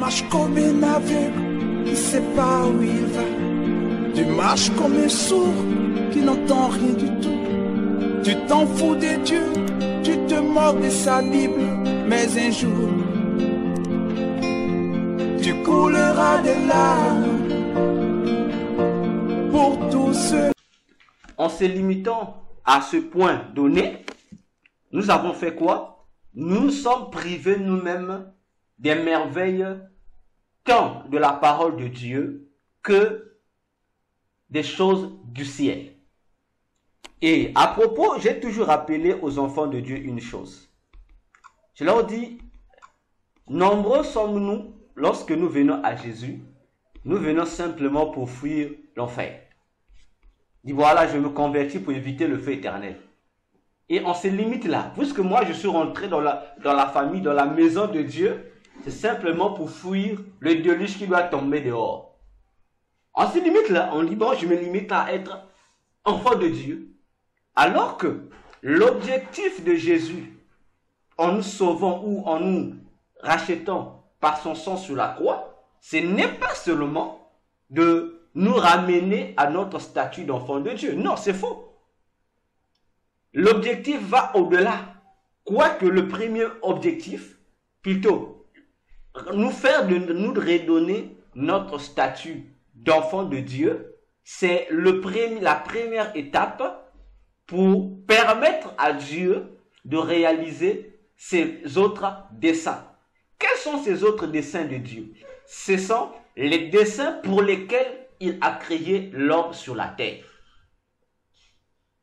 marches comme un aveugle qui ne sait pas où il va. Tu marches comme un sourd qui n'entend rien du tout. Tu t'en fous de Dieu, tu te moques de sa Bible, mais un jour, tu couleras des larmes pour tous ceux. En se limitant à ce point donné, nous avons fait quoi? Nous nous sommes privés nous-mêmes des merveilles tant de la parole de Dieu que des choses du ciel. Et à propos, j'ai toujours rappelé aux enfants de Dieu une chose. Je leur dis, nombreux sommes-nous, lorsque nous venons à Jésus, nous venons simplement pour fuir l'enfer. Dis voilà, je me convertis pour éviter le feu éternel. Et on se limite là. Puisque moi, je suis rentré dans la famille, dans la maison de Dieu, c'est simplement pour fuir le déluge qui doit tomber dehors. On se limite là. On dit, bon, je me limite à être enfant de Dieu. Alors que l'objectif de Jésus, en nous sauvant ou en nous rachetant par son sang sur la croix, ce n'est pas seulement de nous ramener à notre statut d'enfant de Dieu. Non, c'est faux. L'objectif va au-delà. Quoique le premier objectif, plutôt, nous redonner notre statut d'enfant de Dieu, c'est la première étape pour permettre à Dieu de réaliser ses autres desseins. Quels sont ces autres desseins de Dieu? Ce sont les desseins pour lesquels il a créé l'homme sur la terre.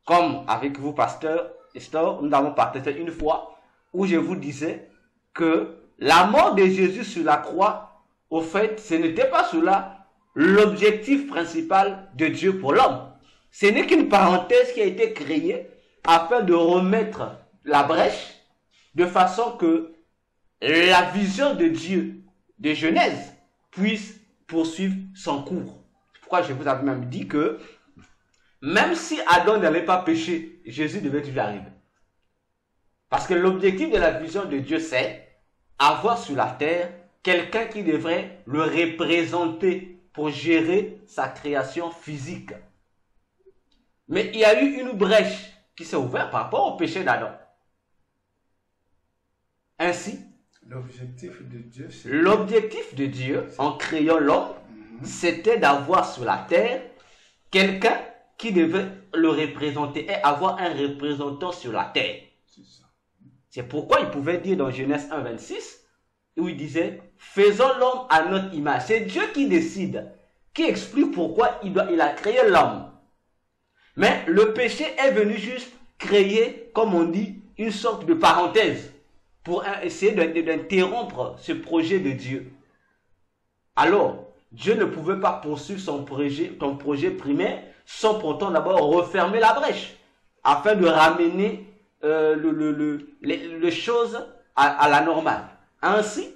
Comme avec vous, pasteur Estor, nous avons partagé une fois où je vous disais que la mort de Jésus sur la croix, au fait, ce n'était pas cela l'objectif principal de Dieu pour l'homme. Ce n'est qu'une parenthèse qui a été créée afin de remettre la brèche de façon que la vision de Dieu de Genèse puisse poursuivre son cours. C'est pourquoi je vous avais même dit que même si Adam n'avait pas péché, Jésus devait toujours arriver. Parce que l'objectif de la vision de Dieu, c'est avoir sur la terre quelqu'un qui devrait le représenter pour gérer sa création physique. Mais il y a eu une brèche qui s'est ouverte par rapport au péché d'Adam. Ainsi, l'objectif de Dieu, en créant l'homme, c'était d'avoir sur la terre quelqu'un qui devait le représenter et avoir un représentant sur la terre. C'est pourquoi il pouvait dire dans Genèse 1, 26, où il disait, faisons l'homme à notre image. C'est Dieu qui décide, qui explique pourquoi il a créé l'homme. Mais le péché est venu juste créer, comme on dit, une sorte de parenthèse pour essayer d'interrompre ce projet de Dieu. Alors, Dieu ne pouvait pas poursuivre son projet primaire sans pourtant d'abord refermer la brèche afin de ramener les choses à la normale. Ainsi,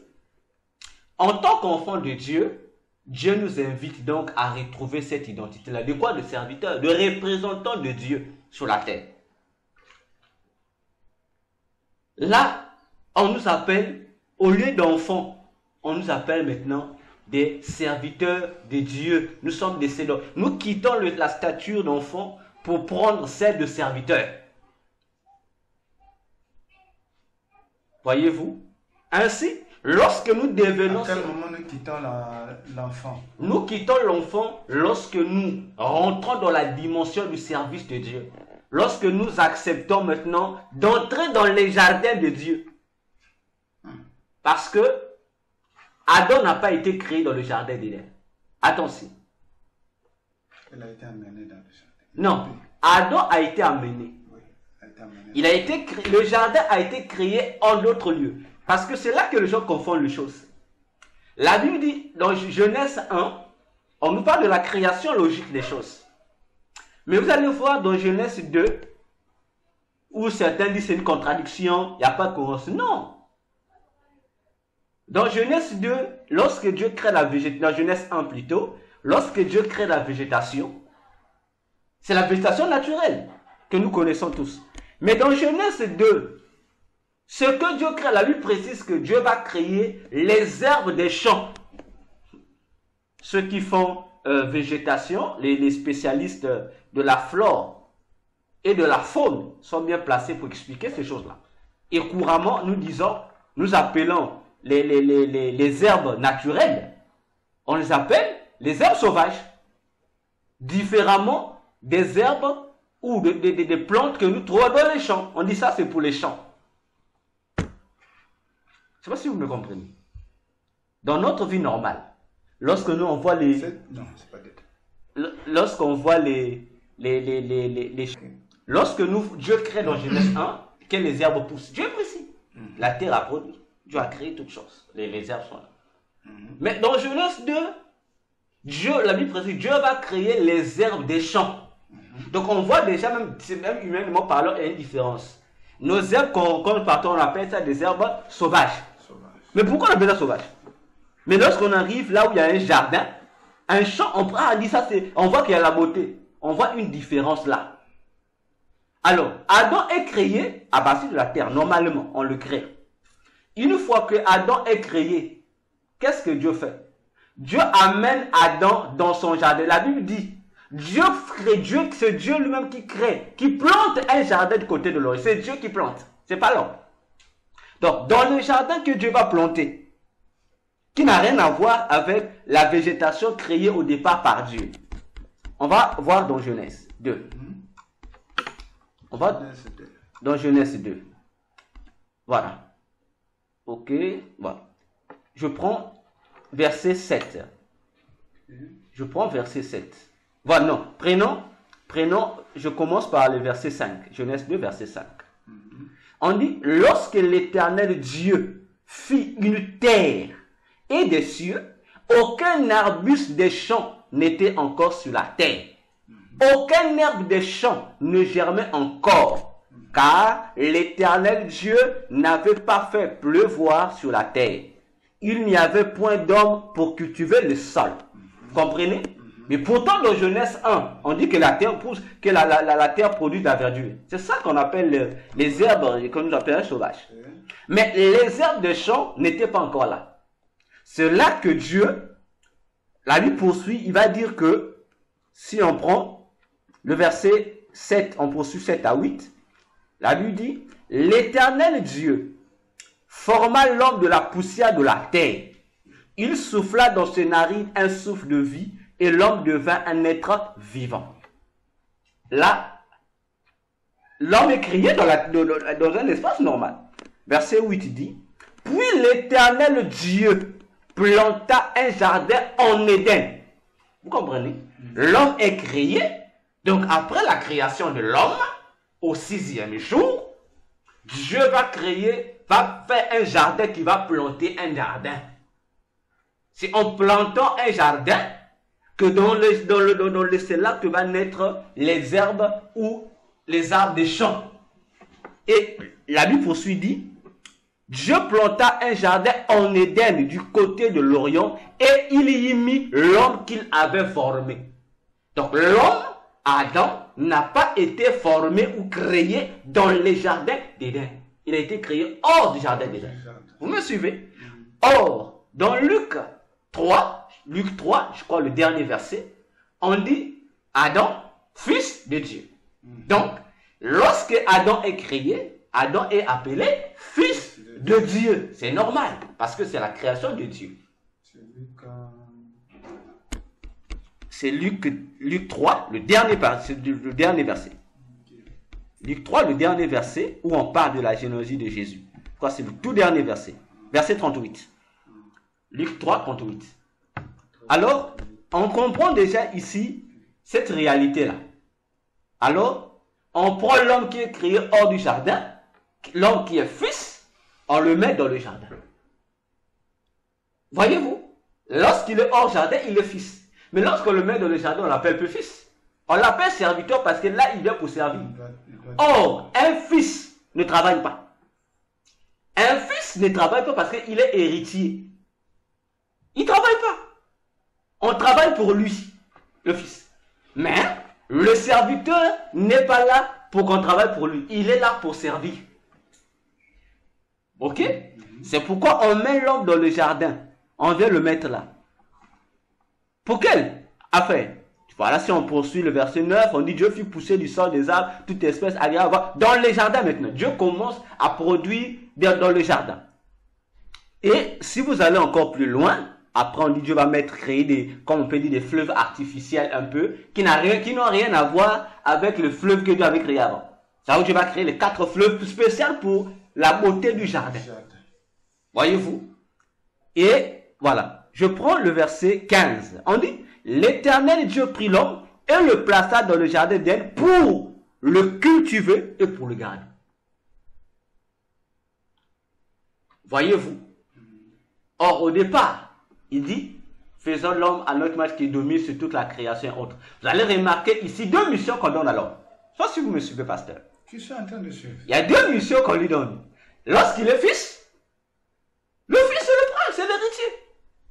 en tant qu'enfant de Dieu, Dieu nous invite donc à retrouver cette identité-là. De quoi? De serviteur, de représentant de Dieu sur la terre. Là, on nous appelle, au lieu d'enfants, on nous appelle maintenant des serviteurs de Dieu. Nous sommes des seigneurs. Nous quittons la stature d'enfant pour prendre celle de serviteur. Voyez-vous? Ainsi, lorsque nous devenons... À quel moment nous quittons l'enfant? Nous quittons l'enfant lorsque nous rentrons dans la dimension du service de Dieu. Lorsque nous acceptons maintenant d'entrer dans les jardins de Dieu. Parce que Adam n'a pas été créé dans le jardin d'Éden. Attention. Il a été amené dans le jardin. Non, Adam a été amené. Oui, a été amené. Le jardin a été créé en d'autres lieux. Parce que c'est là que les gens confondent les choses. La Bible dit, dans Genèse 1, on nous parle de la création logique des choses. Mais vous allez voir dans Genèse 2, où certains disent c'est une contradiction, il n'y a pas de cohérence. Non. Dans Genèse 2, lorsque Dieu crée la végétation, dans Genèse 1 plutôt, lorsque Dieu crée la végétation, c'est la végétation naturelle que nous connaissons tous. Mais dans Genèse 2, Ce que Dieu crée, la Bible précise que Dieu va créer les herbes des champs. Ceux qui font végétation, les spécialistes de la flore et de la faune sont bien placés pour expliquer ces choses-là. Et couramment, nous appelons les herbes naturelles, on les appelle les herbes sauvages, différemment des herbes ou des plantes que nous trouvons dans les champs. On dit ça, c'est pour les champs. Je ne sais pas si vous me comprenez. Dans notre vie normale, lorsque nous on voit les... Non, c'est pas d'être. Lorsqu'on voit lorsque Dieu crée dans Genèse 1 que les herbes poussent, Dieu est précis. La terre a produit. Dieu a créé toutes choses. Les herbes sont là. Mais dans Genèse 2, la Bible précise, Dieu va créer les herbes des champs. Donc on voit déjà, même humainement parlant, il y a une différence. Nos herbes, quand nous partons, on appelle ça des herbes sauvages. Mais pourquoi on appelle ça sauvage? Mais lorsqu'on arrive là où il y a un jardin, un champ, on voit qu'il y a la beauté. On voit une différence là. Alors, Adam est créé à partir de la terre. Normalement, on le crée. Une fois que Adam est créé, qu'est-ce que Dieu fait? Dieu amène Adam dans son jardin. La Bible dit, c'est Dieu lui-même qui crée, qui plante un jardin de côté de l'homme. C'est Dieu qui plante, c'est pas l'homme. Donc, dans le jardin que Dieu va planter, qui n'a rien à voir avec la végétation créée au départ par Dieu. On va voir dans Genèse 2. On va dans Genèse 2. Voilà. Ok, voilà. Je prends verset 7. Je prends verset 7. Voilà, non. Prenons, je commence par le verset 5. Genèse 2, verset 5. On dit, lorsque l'Éternel Dieu fit une terre et des cieux, aucun arbuste des champs n'était encore sur la terre. Aucun herbe des champs ne germait encore, car l'Éternel Dieu n'avait pas fait pleuvoir sur la terre. Il n'y avait point d'homme pour cultiver le sol. Comprenez? Mais pourtant, dans Genèse 1, on dit que la terre pousse, que la terre produit de la verdure. C'est ça qu'on appelle les herbes, qu'on nous appelle sauvages. Mais les herbes des champs n'étaient pas encore là. C'est là que Dieu, la Bible poursuit, il va dire que, si on prend le verset 7, on poursuit 7 à 8, la Bible dit, l'Éternel Dieu forma l'homme de la poussière de la terre. Il souffla dans ses narines un souffle de vie, et l'homme devint un être vivant. Là, l'homme est créé dans un espace normal. Verset 8 dit, puis l'Éternel Dieu planta un jardin en Éden. Vous comprenez? L'homme est créé. Donc après la création de l'homme, au 6e jour, Dieu va faire un jardin qui va planter un jardin. C'est en plantant un jardin que c'est là que va naître les herbes ou les arbres des champs. Et la Bible poursuit dit, Dieu planta un jardin en Éden du côté de l'Orient et il y mit l'homme qu'il avait formé. Donc l'homme, Adam, n'a pas été formé ou créé dans les jardins d'Éden. Il a été créé hors du jardin d'Éden. Vous me suivez? Or, dans Luc 3, je crois le dernier verset, on dit Adam, fils de Dieu. Donc, lorsque Adam est créé, Adam est appelé fils de Dieu. C'est normal, parce que c'est la création de Dieu. C'est Luc 3, le dernier verset. Luc 3, le dernier verset, où on parle de la généalogie de Jésus. Je crois que c'est le tout dernier verset. Verset 38. Luc 3, 38. Alors, on comprend déjà ici cette réalité-là. Alors, on prend l'homme qui est créé hors du jardin, l'homme qui est fils, on le met dans le jardin. Voyez-vous, lorsqu'il est hors jardin, il est fils. Mais lorsqu'on le met dans le jardin, on l'appelle plus fils. On l'appelle serviteur parce que là, il vient pour servir. Or, un fils ne travaille pas. Un fils ne travaille pas parce qu'il est héritier. Il ne travaille pas. On travaille pour lui, le fils. Mais le serviteur n'est pas là pour qu'on travaille pour lui. Il est là pour servir. Ok? C'est pourquoi on met l'homme dans le jardin. On vient le mettre là. Pour quelle affaire? Voilà, si on poursuit le verset 9, on dit Dieu fit pousser du sol des arbres, toute espèce agréable. Dans les jardins maintenant, Dieu commence à produire dans le jardin. Et si vous allez encore plus loin, après on dit Dieu va créer des, comme on peut dire, des fleuves artificiels un peu, qui n'ont rien à voir avec le fleuve que Dieu avait créé avant. Ça veut dire Dieu va créer les 4 fleuves spéciaux pour la beauté du jardin. Voyez-vous? Et voilà, je prends le verset 15. On dit, l'Éternel Dieu prit l'homme et le plaça dans le jardin d'Éden pour le cultiver et pour le garder. Voyez-vous? Or, au départ, il dit, faisons l'homme à notre image qui domine sur toute la création et autres. Vous allez remarquer ici 2 missions qu'on donne à l'homme. Soit si vous me suivez, pasteur. Je suis en train de suivre. Il y a 2 missions qu'on lui donne. Lorsqu'il est fils, le fils c'est le prince, c'est l'héritier.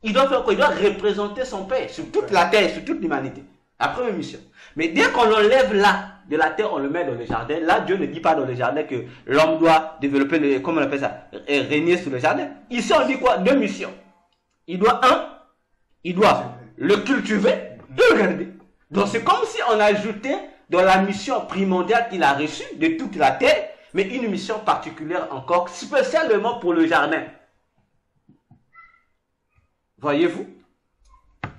Il doit faire quoi? Il doit représenter son père sur toute la terre, sur toute l'humanité. La première mission. Mais dès qu'on l'enlève là, de la terre, on le met dans le jardin. Là, Dieu ne dit pas dans le jardin que l'homme doit développer, comment on appelle ça, régner sur le jardin. Ici, on dit quoi? 2 missions. Il doit le cultiver et le garder. Donc, c'est comme si on ajoutait dans la mission primordiale qu'il a reçue de toute la terre, mais une mission particulière encore, spécialement pour le jardin. Voyez-vous?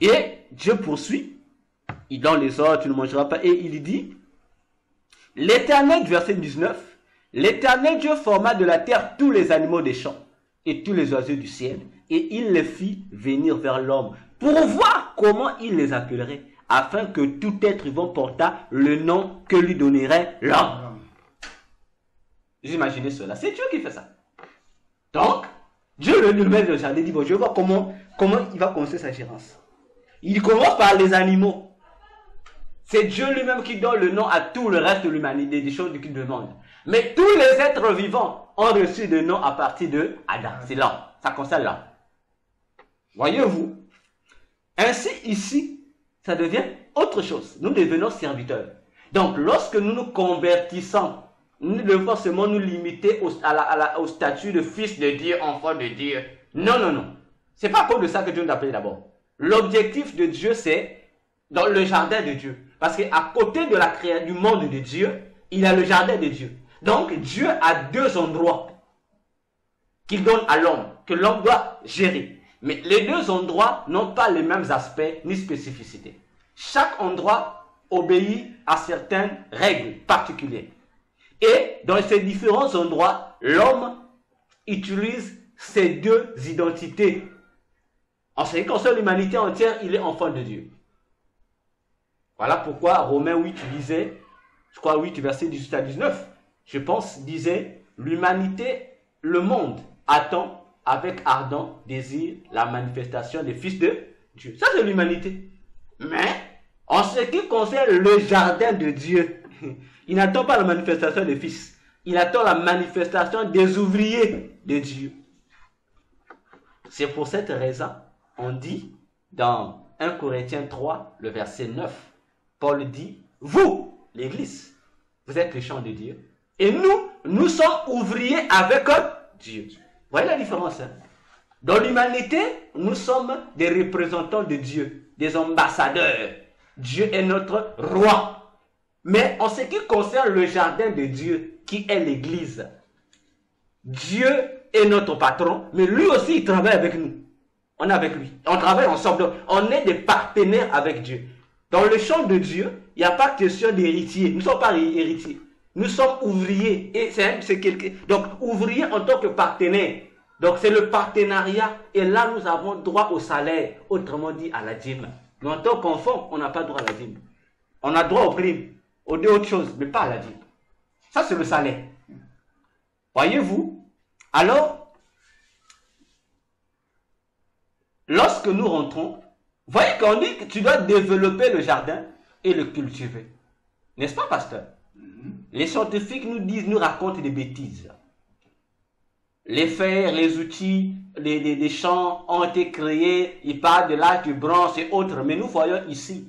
Et Dieu poursuit. Il donne les ordres, tu ne mangeras pas. Et il dit, l'Éternel, verset 19, l'Éternel Dieu forma de la terre tous les animaux des champs et tous les oiseaux du ciel, et il les fit venir vers l'homme pour voir comment il les appellerait, afin que tout être vivant portât le nom que lui donnerait l'homme. Vous imaginez cela? C'est Dieu qui fait ça. Donc, Dieu le met dans le jardin, dit, bon, je vais voir comment il va commencer sa gérance. Il commence par les animaux. C'est Dieu lui-même qui donne le nom à tout le reste de l'humanité, des choses qu'il demande. Mais tous les êtres vivants ont reçu des noms à partir de Adam. C'est l'homme. Ça concerne l'homme. Voyez-vous? Ainsi, ici, ça devient autre chose. Nous devenons serviteurs. Donc, lorsque nous nous convertissons, nous devons forcément nous limiter au statut de fils de Dieu, enfant de Dieu. Non, non, non. C'est pas à cause de ça que Dieu nous a appelé d'abord. L'objectif de Dieu, c'est dans le jardin de Dieu. Parce qu'à côté de la création du monde de Dieu, il y a le jardin de Dieu. Donc, Dieu a 2 endroits qu'il donne à l'homme, que l'homme doit gérer. Mais les 2 endroits n'ont pas les mêmes aspects ni spécificités. Chaque endroit obéit à certaines règles particulières. Et dans ces différents endroits, l'homme utilise ces 2 identités. En ce qui concerne l'humanité entière, il est enfant de Dieu. Voilà pourquoi Romains 8 disait, je crois 8 verset 18 à 19, je pense, disait, l'humanité, le monde attend avec ardent désir la manifestation des fils de Dieu. Ça c'est l'humanité. Mais, en ce qui concerne le jardin de Dieu, il n'attend pas la manifestation des fils. Il attend la manifestation des ouvriers de Dieu. C'est pour cette raison, on dit dans 1 Corinthiens 3, le verset 9, Paul dit, vous, l'Église, vous êtes les champs de Dieu. Et nous sommes ouvriers avec Dieu. Vous voyez la différence, hein? Dans l'humanité, nous sommes des représentants de Dieu, des ambassadeurs. Dieu est notre roi. Mais en ce qui concerne le jardin de Dieu, qui est l'Église, Dieu est notre patron, mais lui aussi, il travaille avec nous. On est avec lui. On travaille ensemble. On est des partenaires avec Dieu. Dans le champ de Dieu, il n'y a pas question d'héritier. Nous ne sommes pas héritiers. Nous sommes ouvriers. Et c'est quelqu'un. Donc, ouvriers en tant que partenaire. Donc, c'est le partenariat. Et là, nous avons droit au salaire. Autrement dit, à la dîme. Mais en tant qu'enfant, on n'a pas droit à la dîme. On a droit aux primes, aux 2 autres choses, mais pas à la dîme. Ça, c'est le salaire. Voyez-vous? Alors, lorsque nous rentrons, voyez qu'on dit que tu dois développer le jardin et le cultiver. N'est-ce pas, pasteur? Les scientifiques nous racontent des bêtises. Les fers, les outils, les champs ont été créés, ils parlent de l'âge du bronze et autres. Mais nous voyons ici,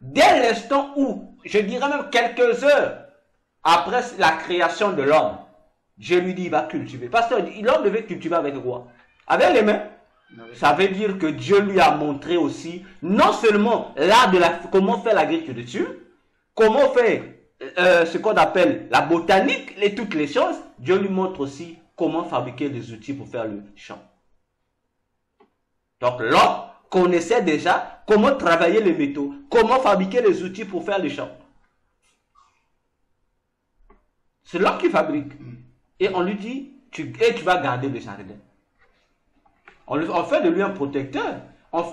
dès l'instant où, je dirais même quelques heures après la création de l'homme, Dieu lui dit, il va cultiver. Pasteur, l'homme devait cultiver avec quoi? Avec les mains. Ça veut dire que Dieu lui a montré aussi, non seulement l'art de comment faire l'agriculture, comment faire ce qu'on appelle la botanique et toutes les choses, Dieu lui montre aussi comment fabriquer les outils pour faire le champ. Donc l'homme connaissait déjà comment travailler les métaux, comment fabriquer les outils pour faire le champ. C'est l'homme qui fabrique. Et on lui dit, tu vas garder le jardin. On fait de lui un protecteur.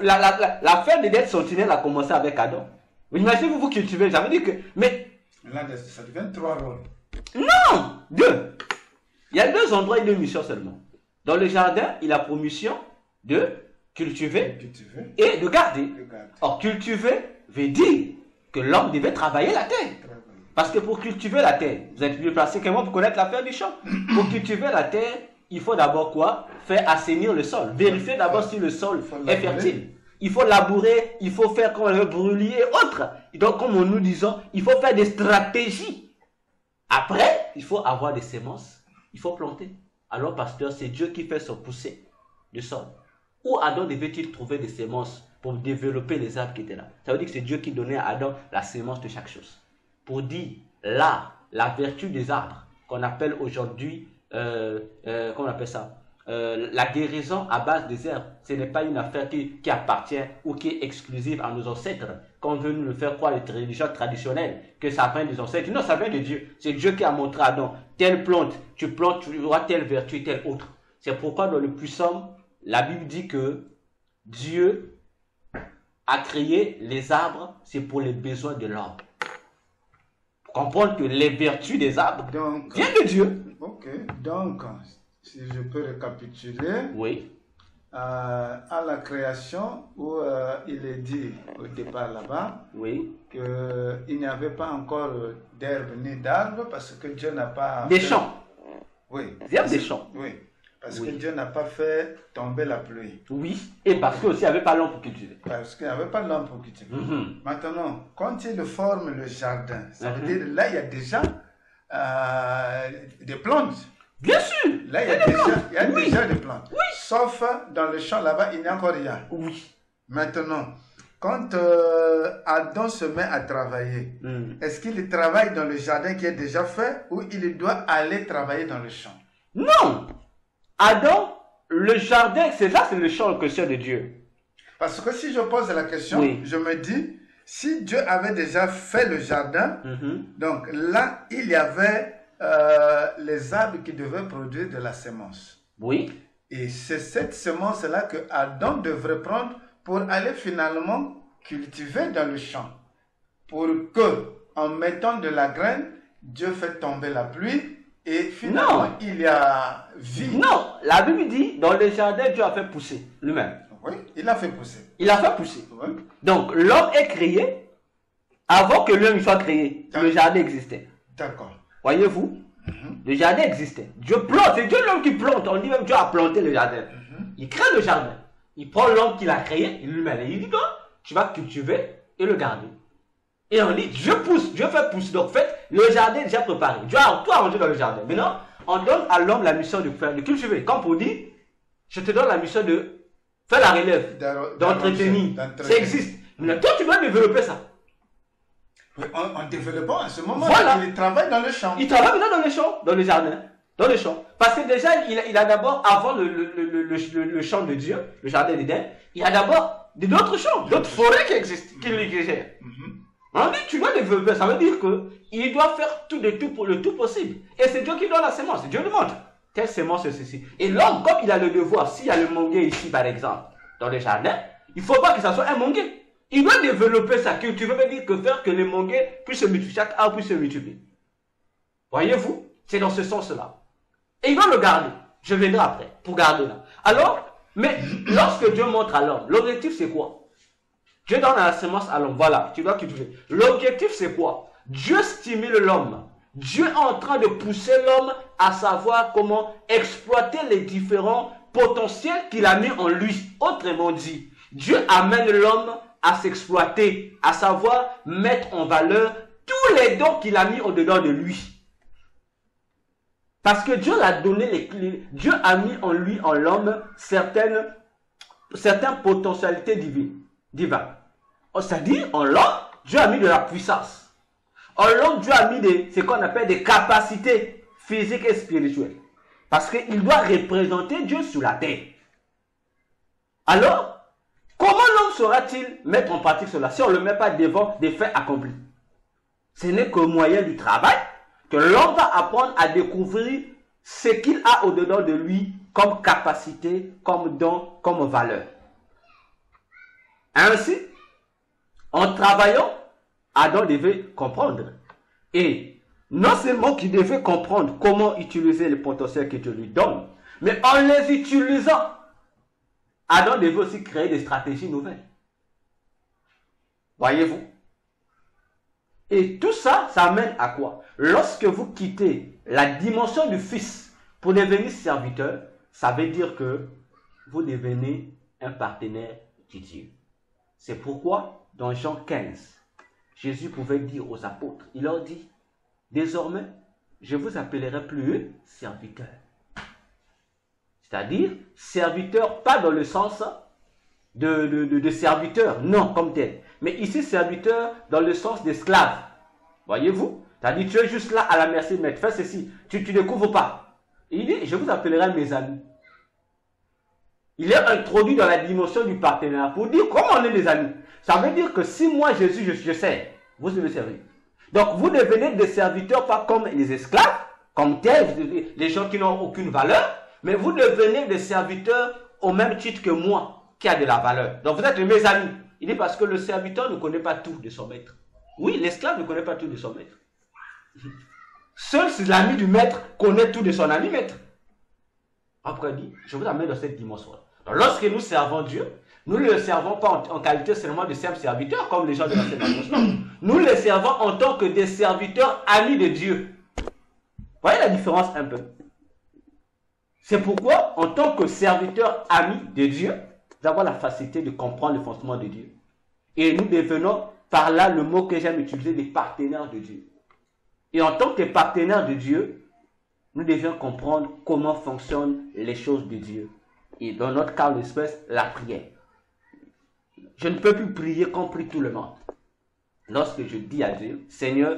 L'affaire d'être sentinelle a commencé avec Adam. Imaginez-vous, vous cultivez, ça veut dire que... Mais là, ça devient 3 rôles. Non, 2. Il y a 2 endroits et 2 missions seulement. Dans le jardin, il a pour mission de cultiver et de garder. Or, cultiver veut dire que l'homme devait travailler la terre. Parce que pour cultiver la terre, vous êtes mieux placé que moi pour connaître l'affaire du champ. Pour cultiver la terre, il faut d'abord quoi? Faire assainir le sol. Vérifier d'abord si le sol est fertile. Il faut labourer, il faut faire comme le brûler et autres. Donc, comme nous disons, il faut faire des stratégies. Après, il faut avoir des semences. Il faut planter. Alors, pasteur, c'est Dieu qui fait se pousser le sol. Où Adam devait-il trouver des semences pour développer les arbres qui étaient là? Ça veut dire que c'est Dieu qui donnait à Adam la semence de chaque chose. Pour dire, là, la vertu des arbres, qu'on appelle aujourd'hui, comment on appelle ça? La guérison à base des herbes, ce n'est pas une affaire qui appartient ou qui est exclusive à nos ancêtres, qu'on veut nous le faire croire les religions traditionnelles, que ça vient des ancêtres. Non, ça vient de Dieu. C'est Dieu qui a montré à Adam, telle plante, tu plantes, tu auras telle vertu, telle autre. C'est pourquoi dans le Puissant, la Bible dit que Dieu a créé les arbres, c'est pour les besoins de l'homme. Comprendre que les vertus des arbres viennent de Dieu. Ok, donc, si je peux récapituler, oui. À la création, où il est dit au départ là-bas, oui, qu'il n'y avait pas encore d'herbe ni d'arbre, parce que Dieu n'a pas... Des champs. Oui. Il y a des champs. Oui. Parce que Dieu n'a pas fait tomber la pluie. Oui, et parce qu'il n'y avait pas l'homme pour cultiver. Parce qu'il n'y avait pas l'homme pour cultiver. Maintenant, quand il forme le jardin, ça veut dire là, il y a déjà des plantes. Bien sûr. Là, il y a déjà des plantes. Oui. Sauf dans le champ là-bas, il n'y a encore rien. Oui. Maintenant, quand Adam se met à travailler, est-ce qu'il travaille dans le jardin qui est déjà fait ou il doit aller travailler dans le champ? Non. Adam, le jardin, c'est le champ que c'est de Dieu. Parce que si je pose la question, je me dis, si Dieu avait déjà fait le jardin, donc là, il y avait les arbres qui devaient produire de la semence. Oui. Et c'est cette semence-là que Adam devrait prendre pour aller finalement cultiver dans le champ. Pour que, en mettant de la graine, Dieu fait tomber la pluie. Et finalement, il y a vie. Non, la Bible dit, dans le jardin, Dieu a fait pousser lui-même. Oui, il a fait pousser. Il a fait pousser. Oui. Donc, l'homme est créé avant que l'homme soit créé. Le jardin existait. D'accord. Voyez-vous, le jardin existait. Dieu plante, c'est Dieu l'homme qui plante. On dit même Dieu a planté le jardin. Il crée le jardin. Il prend l'homme qu'il a créé, il lui met. Il dit, non, tu vas cultiver et le garder. Et on dit, Dieu pousse, Dieu fait pousser. Donc, en fait, le jardin est déjà préparé. Dieu a tout arrangé dans le jardin. Maintenant, on donne à l'homme la mission de cultiver. Comme pour dire, je te donne la mission de faire la relève, d'entretenir. Ça existe. Maintenant, toi, tu dois développer ça. Oui, en développant, à ce moment-là, voilà. Il travaille dans le champ. Il travaille maintenant dans le champ, dans le jardin, dans le champ. Parce que déjà, il a d'abord, avant le champ de Dieu, le jardin d'Éden, il y a d'abord d'autres champs, d'autres forêts qui existent, qui lui gèrent. On dit, tu dois développer, ça veut dire qu'il doit faire tout pour le tout possible. Et c'est Dieu qui donne la semence, Dieu lui montre. Telle semence, c'est ceci. Et l'homme, comme il a le devoir, s'il y a le manguier ici, par exemple, dans le jardin, il ne faut pas que ça soit un manguier. Il doit développer sa culture, veut dire que faire que les manguiers puissent se multiplier, chaque arbre puisse se multiplier. Voyez-vous, c'est dans ce sens-là. Et il doit le garder. Je viendrai après, pour garder là. Alors, mais lorsque Dieu montre à l'homme, l'objectif c'est quoi? Dieu donne la semence à l'homme. Voilà, tu dois cultiver. L'objectif, c'est quoi? Dieu stimule l'homme. Dieu est en train de pousser l'homme à savoir comment exploiter les différents potentiels qu'il a mis en lui. Autrement dit, Dieu amène l'homme à s'exploiter, à savoir mettre en valeur tous les dons qu'il a mis au-dedans de lui. Parce que Dieu l'a donné les clés. Dieu a mis en lui, en l'homme, certaines potentialités divines. C'est-à-dire, en l'homme, Dieu a mis de la puissance. En l'homme, Dieu a mis ce qu'on appelle des capacités physiques et spirituelles. Parce qu'il doit représenter Dieu sur la terre. Alors, comment l'homme saura-t-il mettre en pratique cela si on ne le met pas devant des faits accomplis? Ce n'est qu'au moyen du travail que l'homme va apprendre à découvrir ce qu'il a au-dedans de lui comme capacité, comme don, comme valeur. Ainsi, en travaillant, Adam devait comprendre. Et non seulement qu'il devait comprendre comment utiliser le potentiel que Dieu lui donne, mais en les utilisant, Adam devait aussi créer des stratégies nouvelles. Voyez-vous? Et tout ça, ça amène à quoi? Lorsque vous quittez la dimension du Fils pour devenir serviteur, ça veut dire que vous devenez un partenaire de Dieu. C'est pourquoi, dans Jean 15, Jésus pouvait dire aux apôtres, il leur dit, désormais, je vous appellerai plus serviteur. C'est-à-dire, serviteur, pas dans le sens de serviteur, non, comme tel. Mais ici, serviteur dans le sens d'esclave. Voyez-vous? C'est-à-dire, tu es juste là à la merci de maître. Fais ceci, tu ne découvres pas. Il dit, je vous appellerai mes amis. Il est introduit dans la dimension du partenariat pour dire comment on est des amis. Ça veut dire que si moi, Jésus, je sers, vous devez servir. Donc, vous devenez des serviteurs, pas comme les esclaves, comme tels, les gens qui n'ont aucune valeur, mais vous devenez des serviteurs au même titre que moi, qui a de la valeur. Donc, vous êtes mes amis. Il dit parce que le serviteur ne connaît pas tout de son maître. Oui, l'esclave ne connaît pas tout de son maître. Seul l'ami du maître connaît tout de son ami maître. Après, il dit, je vous amène dans cette dimension-là. Donc, lorsque nous servons Dieu, nous ne le servons pas en qualité seulement de simples serviteurs, comme les gens de l'ancienne alliance. Non, nous le servons en tant que des serviteurs amis de Dieu. Vous voyez la différence un peu? C'est pourquoi, en tant que serviteur ami de Dieu, nous avons la facilité de comprendre le fonctionnement de Dieu. Et nous devenons, par là, le mot que j'aime utiliser, des partenaires de Dieu. Et en tant que partenaires de Dieu, nous devons comprendre comment fonctionnent les choses de Dieu. Et dans notre cas d'espèce, la prière. Je ne peux plus prier comme prie tout le monde. Lorsque je dis à Dieu, Seigneur,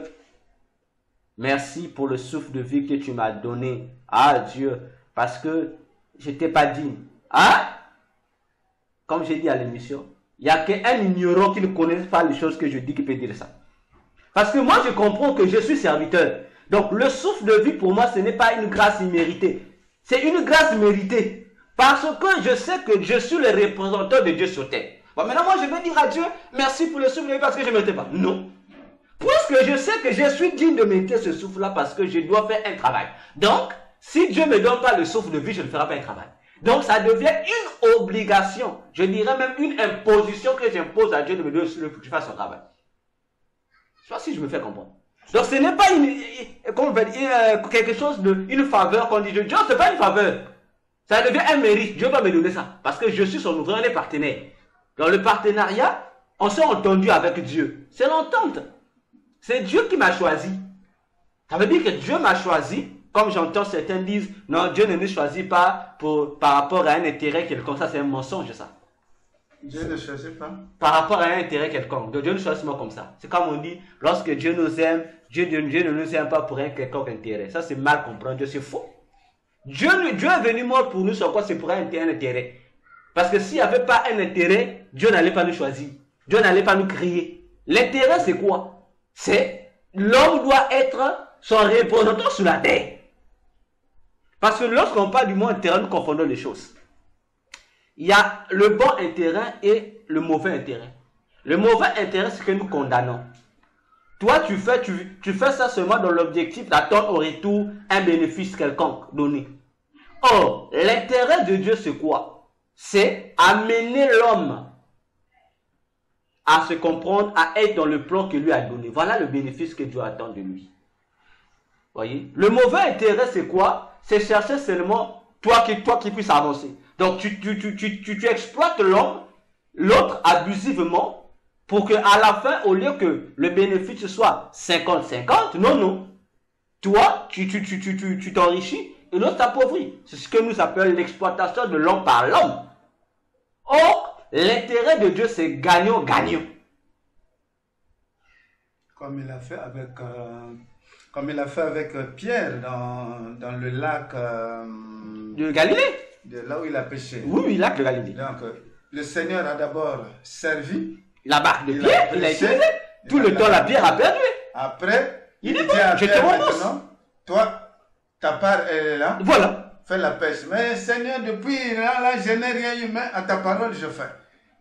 merci pour le souffle de vie que tu m'as donné. Ah Dieu, parce que je n'étais pas digne. Hein? Comme j'ai dit à l'émission, il n'y a qu'un ignorant qui ne connaît pas les choses que je dis qui peut dire ça. Parce que moi, je comprends que je suis serviteur. Donc, le souffle de vie, pour moi, ce n'est pas une grâce imméritée. C'est une grâce méritée. Parce que je sais que je suis le représentant de Dieu sur terre. Bon, maintenant, moi, je vais dire à Dieu, merci pour le souffle de vie parce que je ne méritais pas. Non. Puisque je sais que je suis digne de mériter ce souffle-là parce que je dois faire un travail. Donc, si Dieu ne me donne pas le souffle de vie, je ne ferai pas un travail. Donc, ça devient une obligation. Je dirais même une imposition que j'impose à Dieu de me donner le souffle pour que je fasse son travail. Je ne sais pas si je me fais comprendre. Donc, ce n'est pas quelque chose une faveur qu'on dit Dieu. Dieu, ce n'est pas une faveur. Ça devient un mérite. Dieu va me donner ça. Parce que je suis son ouvrier, on est partenaire. Dans le partenariat, on s'est entendu avec Dieu. C'est l'entente. C'est Dieu qui m'a choisi. Ça veut dire que Dieu m'a choisi. Comme j'entends certains disent, non, Dieu ne nous choisit pas par rapport à un intérêt quelconque. Ça, c'est un mensonge, ça. Dieu ne choisit pas. Par rapport à un intérêt quelconque. Donc, Dieu ne choisit pas comme ça. C'est comme on dit, lorsque Dieu nous aime, Dieu ne nous aime pas pour un quelconque intérêt. Ça, c'est mal comprendre. Dieu, c'est faux. Dieu est venu mort pour nous, sur quoi? C'est pour un intérêt. Parce que s'il n'y avait pas un intérêt, Dieu n'allait pas nous choisir. Dieu n'allait pas nous créer. L'intérêt, c'est quoi? C'est l'homme doit être son représentant sur la terre. Parce que lorsqu'on parle du mot intérêt, nous confondons les choses. Il y a le bon intérêt et le mauvais intérêt. Le mauvais intérêt, c'est que nous condamnons. Toi, tu fais ça seulement dans l'objectif d'attendre au retour un bénéfice quelconque donné. Or, l'intérêt de Dieu, c'est quoi? C'est amener l'homme à se comprendre, à être dans le plan que lui a donné. Voilà le bénéfice que Dieu attend de lui. Voyez? Le mauvais intérêt, c'est quoi? C'est chercher seulement toi qui puisses avancer. Donc, tu exploites l'autre abusivement pour qu'à la fin, au lieu que le bénéfice soit 50-50, non. toi, tu t'enrichis et l'autre t'appauvrit. C'est ce que nous appelons l'exploitation de l'homme par l'homme. Or, l'intérêt de Dieu, c'est gagnant-gagnant. Comme il a fait avec, Pierre dans le lac De Galilée. de là où il a pêché. Oui, lac de Galilée. Donc, le Seigneur a d'abord servi. La barque de Pierre, il a utilisé. Tout le temps, la pierre a perdu. Après, Il dit, dit bon, à je te Pierre, rembourse. maintenant, toi, ta part, elle est là. Voilà. Fais la pêche. Mais Seigneur, depuis là, je n'ai rien eu, mais à ta parole, je fais.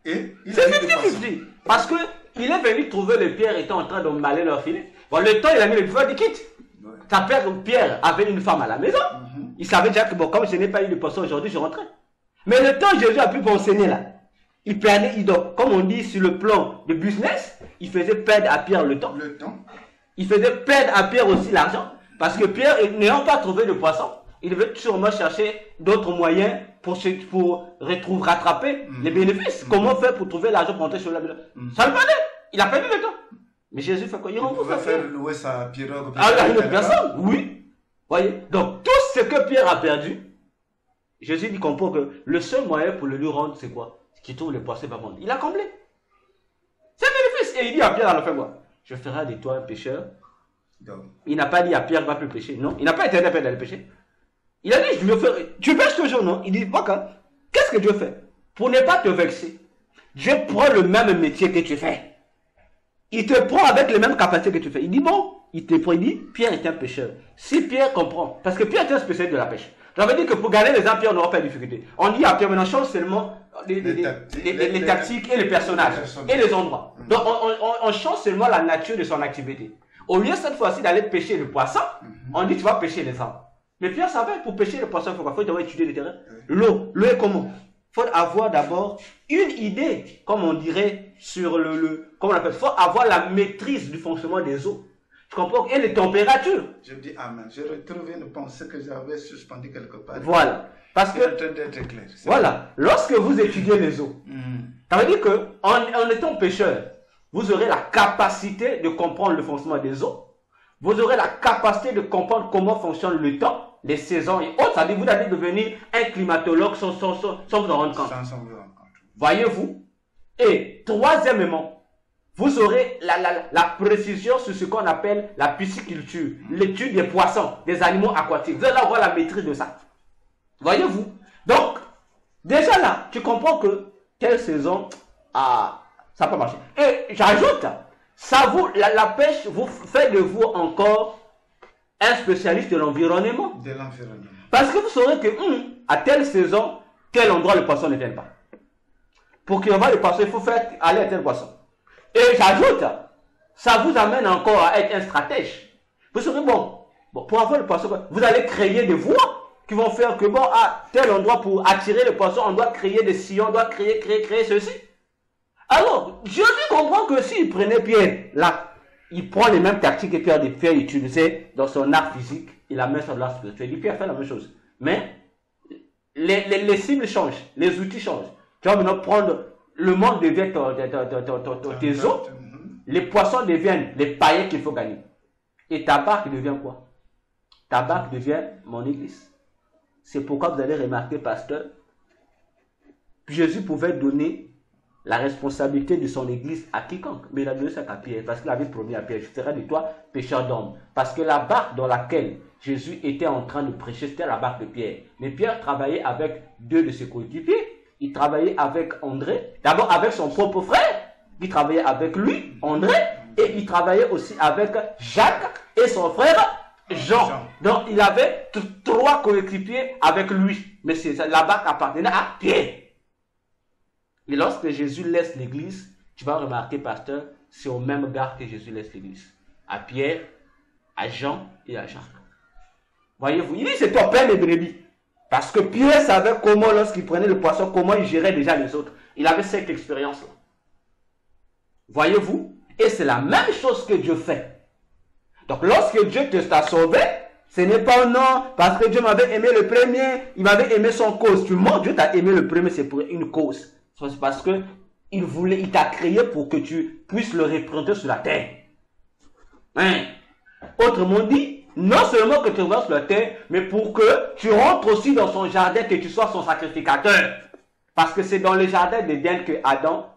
Et il a C'est eu ce du qu'il poisson. dit. Parce qu'il est venu trouver les pierres étant en train d'emballer leur filet. Bon, le temps, il a mis le pouvoir du quitte. Ouais. Ta père, Pierre, avait une femme à la maison. Il savait déjà que, bon, comme je n'ai pas eu de poisson aujourd'hui, je rentrais. Mais le temps, Jésus a pu m'enseigner là. Il perdait, donc, comme on dit sur le plan de business, il faisait perdre à Pierre le temps. Le temps. Il faisait perdre à Pierre aussi l'argent. Parce que Pierre, n'ayant pas trouvé de poisson, il devait sûrement chercher d'autres moyens pour rattraper les bénéfices. Comment faire pour trouver l'argent pour entrer sur la maison? Ça le perdait. Il a perdu le temps. Mais Jésus fait quoi? Il rembourse pouvait sa faire fille. louer sa pirogue. À une autre personne? Oui. Voyez? Donc, tout ce que Pierre a perdu, Jésus dit comprend que le seul moyen pour le lui rendre, c'est quoi? Qu'il trouve le poisson et va vendre. Il a comblé. C'est un bénéfice. Et il dit à Pierre à la fin, quoi? Je ferai de toi un pécheur. Donc, Il n'a pas dit à Pierre va plus pécher. Non. Il n'a pas interdit à Pierre d'aller pécher. Il a dit, tu pêches toujours, non? Il dit, ok, qu'est-ce que Dieu fait? Pour ne pas te vexer, Dieu prend le même métier que tu fais. Il te prend avec les mêmes capacités que tu fais. Il dit, bon, il te prend, il dit, Pierre est un pêcheur. Si Pierre comprend, parce que Pierre est un spécialiste de la pêche. Ça veut dire que pour gagner les gens, Pierre n'aura pas de difficulté. On dit à Pierre, maintenant, change seulement les tactiques et les personnages et les endroits. Donc, on change seulement la nature de son activité. Au lieu cette fois-ci d'aller pêcher le poisson, on dit, tu vas pêcher les arbres. Mais Pierre savait, pour pêcher le poisson, il faut quoi? Il faut d'abord étudier le terrain. L'eau est comment? Il faut avoir d'abord une idée, comme on dirait, sur comment on appelle, il faut avoir la maîtrise du fonctionnement des eaux. Tu comprends? Et les températures. je dis Amen. Je retrouve une pensée que j'avais suspendue quelque part. Voilà. Parce C'est en que, train d'être clair. voilà, lorsque vous étudiez les eaux, ça veut dire que, en étant pêcheur, vous aurez la capacité de comprendre le fonctionnement des eaux. Vous aurez la capacité de comprendre comment fonctionne le temps, les saisons et autres. Ça veut dire que vous allez devenir un climatologue sans vous en rendre compte. Sans s'en rendre compte. Voyez-vous? Et troisièmement, vous aurez la précision sur ce qu'on appelle la pisciculture, l'étude des poissons, des animaux aquatiques. Vous allez avoir la maîtrise de ça. Voyez-vous? Donc, déjà là, tu comprends que telle saison, ça peut marcher. Et j'ajoute, la pêche vous fait de vous encore un spécialiste de l'environnement. De l'environnement. Parce que vous saurez que à telle saison, tel endroit le poisson ne vient pas. Pour qu'il y ait le poisson, il faut faire aller à tel poisson. Et j'ajoute, ça vous amène encore à être un stratège. Vous saurez, bon, pour avoir le poisson, vous allez créer des voies qui vont faire que, bon, à tel endroit, pour attirer le poisson, on doit créer des sillons, on doit créer ceci. Alors, Jésus comprend que s'il prenait Pierre, là, il prend les mêmes tactiques que Pierre utilisait dans son art physique, il la met sur l'art spirituel. Il dit, Pierre fait la même chose. Mais, les cibles changent, les outils changent. Tu vas maintenant prendre, le monde devient tes eaux, les poissons deviennent les paillettes qu'il faut gagner. Et ta barque devient quoi? Ta barque devient mon église. C'est pourquoi vous allez remarquer, pasteur, Jésus pouvait donner la responsabilité de son église à quiconque. Mais il a donné ça à Pierre, parce qu'il avait promis à Pierre, je ferai de toi pécheur d'hommes. Parce que la barque dans laquelle Jésus était en train de prêcher, c'était la barque de Pierre. Mais Pierre travaillait avec deux de ses coéquipiers. Il travaillait avec André, d'abord avec son propre frère, il travaillait avec lui, André, et il travaillait aussi avec Jacques et son frère Jean. Donc il avait trois coéquipiers avec lui. Mais la barque appartenait à Pierre. Et lorsque Jésus laisse l'église, tu vas remarquer, pasteur, c'est au même gars que Jésus laisse l'église. À Pierre, à Jean et à Jacques. Voyez-vous, il dit c'est ton père des brebis. Parce que Pierre savait comment, lorsqu'il prenait le poisson, comment il gérait déjà les autres. Il avait cette expérience-là. Voyez-vous? Et c'est la même chose que Dieu fait. Donc lorsque Dieu t'a sauvé, ce n'est pas un non, parce que Dieu m'avait aimé le premier, il m'avait aimé son cause. Tu mens, Dieu t'a aimé le premier, c'est pour une cause. C'est parce que il t'a créé pour que tu puisses le représenter sur la terre. Autrement dit, non seulement que tu traverses la terre, mais pour que tu rentres aussi dans son jardin, que tu sois son sacrificateur. Parce que c'est dans le jardin d'Éden que Adam,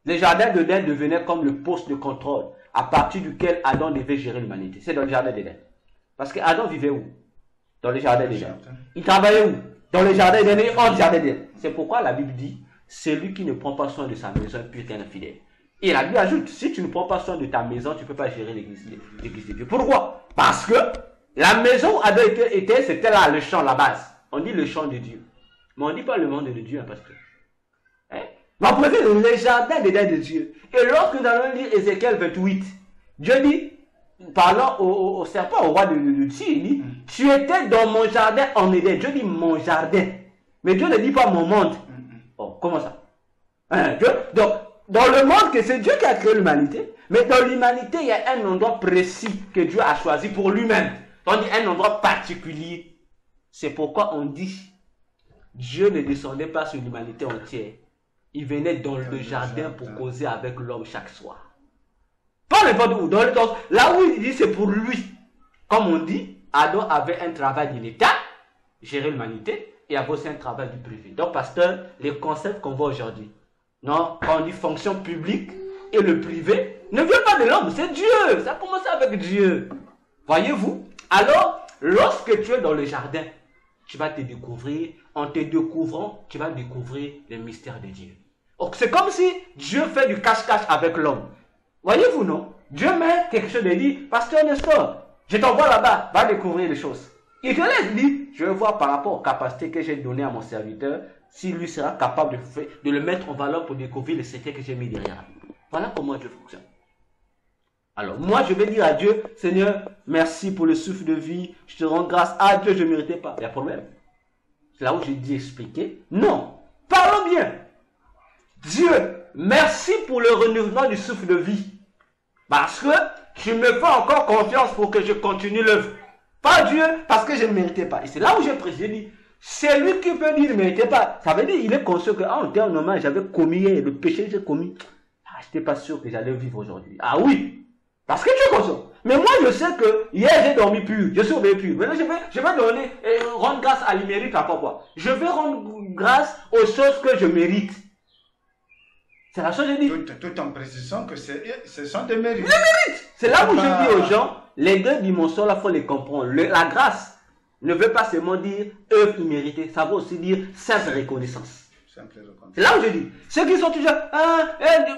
le jardin d'Éden devenait comme le poste de contrôle, à partir duquel Adam devait gérer l'humanité. C'est dans le jardin d'Éden. Parce que Adam vivait où? Dans le jardin d'Éden. Il travaillait où? Dans le jardin d'Éden et hors jardin d'Éden. C'est pourquoi la Bible dit, celui qui ne prend pas soin de sa maison est plus qu'un infidèle. Et la Bible ajoute, si tu ne prends pas soin de ta maison, tu ne peux pas gérer l'église de Dieu. Pourquoi? Parce que la maison où Adam était, c'était là, le champ, la base. On dit le champ de Dieu. Mais on ne dit pas le monde de Dieu, hein, parce que... Hein? Mais on préfère le jardin d'Éden de Dieu. Et lorsque nous allons lire Ézéchiel 28, Dieu dit, parlant au serpent, au roi de Dieu, il dit, tu étais dans mon jardin en Éden. Dieu dit mon jardin. Mais Dieu ne dit pas mon monde. Oh, comment ça? Hein, donc, dans le monde, c'est Dieu qui a créé l'humanité. Mais dans l'humanité, il y a un endroit précis que Dieu a choisi pour lui-même. Tandis un endroit particulier. C'est pourquoi on dit, Dieu ne descendait pas sur l'humanité entière. Il venait dans le jardin pour causer avec l'homme chaque soir. Pas n'importe où. Là où il dit c'est pour lui. Comme on dit, Adam avait un travail de l'État, gérer l'humanité, et avait aussi un travail du privé. Donc, pasteur, les concepts qu'on voit aujourd'hui, non, quand on dit fonction publique et le privé, ne vient pas de l'homme, c'est Dieu. Ça a commencé avec Dieu. Voyez-vous? Alors, lorsque tu es dans le jardin, tu vas te découvrir, en te découvrant, tu vas découvrir les mystères de Dieu. Donc, c'est comme si Dieu fait du cache-cache avec l'homme. Voyez-vous, non? Dieu met quelque chose et dit, pasteur Nestor, je t'envoie là-bas, va découvrir les choses. Il te laisse, dit, je vais voir par rapport aux capacités que j'ai données à mon serviteur, si lui sera capable de le mettre en valeur pour découvrir les secrets que j'ai mis derrière. Voilà comment Dieu fonctionne. Alors, moi, je vais dire à Dieu, Seigneur, merci pour le souffle de vie, je te rends grâce. Ah, Dieu, je ne méritais pas. Il y a un problème. C'est là où j'ai dit expliquer. Non, parlons bien. Dieu, merci pour le renouvellement du souffle de vie. Parce que tu me fais encore confiance pour que je continue l'œuvre. Pas Dieu, parce que je ne méritais pas. Et c'est là où j'ai précisé, dit, c'est lui qui peut dire, il ne méritait pas. Ça veut dire, il est conscient que, en termes normal, j'avais commis le péché que j'ai commis. Ah, je n'étais pas sûr que j'allais vivre aujourd'hui. Ah oui, parce que tu es conscient. Mais moi, je sais que hier, j'ai dormi pur. Je suis réveillé pur. Maintenant, je vais donner, rendre grâce à l'immérite à quoi? Je vais rendre grâce aux choses que je mérite. C'est la chose que je dis. Tout en précisant que ce sont des mérites. Les mérites. C'est là où je dis aux gens, les deux dimensions, là, il faut les comprendre. La grâce ne veut pas seulement dire œuvre imméritée. Ça veut aussi dire simple reconnaissance. C'est là où je dis. Ceux qui sont toujours,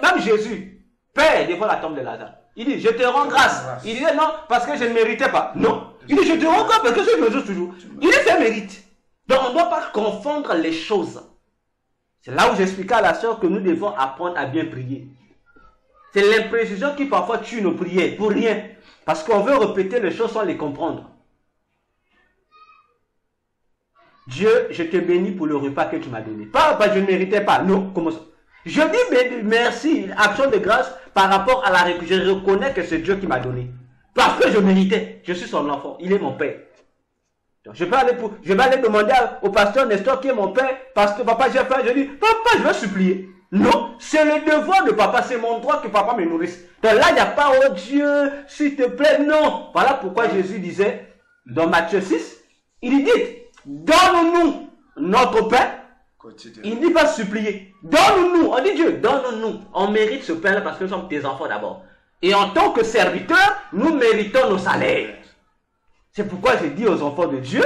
même Jésus, Père, des fois la tombe de Lazare. Il dit, je te rends grâce. Il dit, non, parce que je ne méritais pas. Non. Il dit, je te rends grâce parce que c'est Jésus toujours. Il dit, c'est mérite. Donc, on ne doit pas confondre les choses. C'est là où j'expliquais à la sœur que nous devons apprendre à bien prier. C'est l'imprécision qui parfois tue nos prières, pour rien. Parce qu'on veut répéter les choses sans les comprendre. Dieu, je te bénis pour le repas que tu m'as donné. Pas, je ne méritais pas. Non, comment ça? Je dis merci, action de grâce par rapport à la récompense. Je reconnais que c'est Dieu qui m'a donné. Parce que je méritais. Je suis son enfant. Il est mon père. Donc, je vais aller demander au pasteur Nestor qui est mon père, parce que papa, j'ai faim. Je dis, papa, je vais supplier. Non, c'est le devoir de papa, c'est mon droit que papa me nourrisse. Donc là, il n'y a pas, oh Dieu, s'il te plaît, non. Voilà pourquoi Jésus disait, dans Matthieu 6, il dit, donne-nous notre pain. Il ne dit pas supplier. Donne-nous, on dit Dieu, donne-nous. On mérite ce pain-là parce que nous sommes tes enfants d'abord. Et en tant que serviteurs, nous méritons nos salaires. C'est pourquoi j'ai dit aux enfants de Dieu,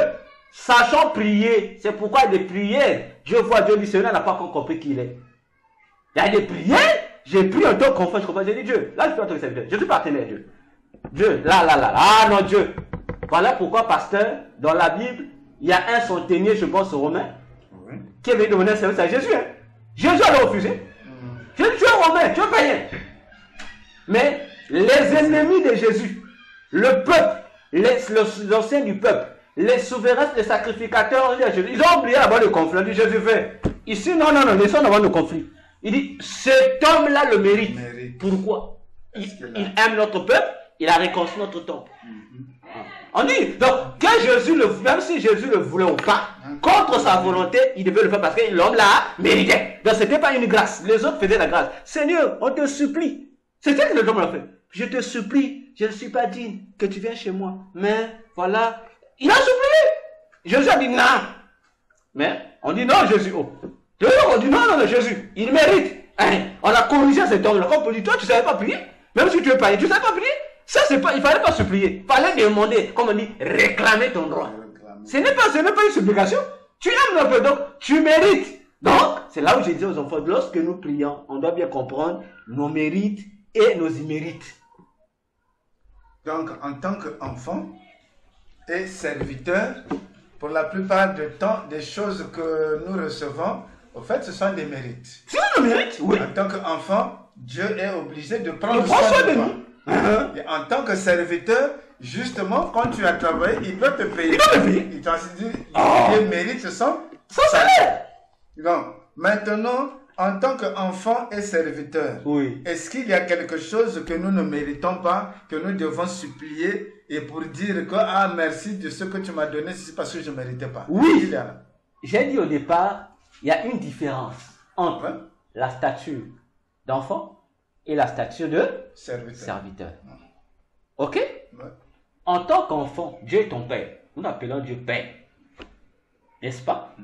sachant prier. C'est pourquoi des prières, je vois Dieu dit, celui-là n'a pas encore compris qui il est. Il y a des prières, j'ai prié en tant qu'enfant, je comprends, j'ai dit Dieu, là je suis en tant que serviteur, je suis partenaire Dieu. Dieu, là, ah non Dieu. Voilà pourquoi, pasteur, dans la Bible, il y a un centenier, je pense, romain, qui est venu demander un service à Jésus. Hein. Jésus a refusé. Jésus, tu es romain, tu es païen. Mais les ennemis de Jésus, le peuple, les anciens du peuple, les souverains, les sacrificateurs, ils ont oublié d'abord le conflit. Il dit, Jésus fait. Ici, non, laissons avoir le conflit. Il dit, cet homme-là le mérite. Pourquoi? Il aime notre peuple, il a réconcilié notre temple. On dit, donc, que Jésus même si Jésus le voulait ou pas, contre sa volonté, il devait le faire parce que l'homme l'a mérité. Donc, ce n'était pas une grâce. Les autres faisaient la grâce. Seigneur, on te supplie. C'est ça que le homme l'a fait. Je te supplie, je ne suis pas digne que tu viennes chez moi. Mais voilà, il a supplié. Jésus a dit non. Mais on dit non, Jésus. Oh. On dit non, Jésus, il mérite. Hein? On a corrigé cet homme-là. Comme on dit, toi, tu ne savais pas prier. Même si tu veux prier, tu ne savais pas prier. Ça, c'est pas, il ne fallait pas supplier. Il fallait demander, comme on dit, réclamer ton droit. Ce n'est pas une supplication. Tu aimes un peu, donc tu mérites. Donc, c'est là où je dis aux enfants, lorsque nous prions, on doit bien comprendre nos mérites et nos immérites. Donc, en tant qu'enfant et serviteur, pour la plupart du temps, des choses que nous recevons, au fait, ce sont des mérites. C'est un mérite, oui. En tant qu'enfant, Dieu est obligé de prendre soin de toi. Et en tant que serviteur, justement, quand tu as travaillé, il doit te payer. Il doit te payer. Il t'a dit, les mérites, ce sont sans salaire. Donc, maintenant, en tant qu'enfant et serviteur, oui. Est-ce qu'il y a quelque chose que nous ne méritons pas, que nous devons supplier et pour dire que, ah, merci de ce que tu m'as donné, c'est parce que je ne méritais pas? Oui. J'ai dit au départ, il y a une différence entre la stature d'enfant et la stature de serviteur. Ok? Ouais. En tant qu'enfant, Dieu est ton Père. Nous appelons Dieu Père. N'est-ce pas?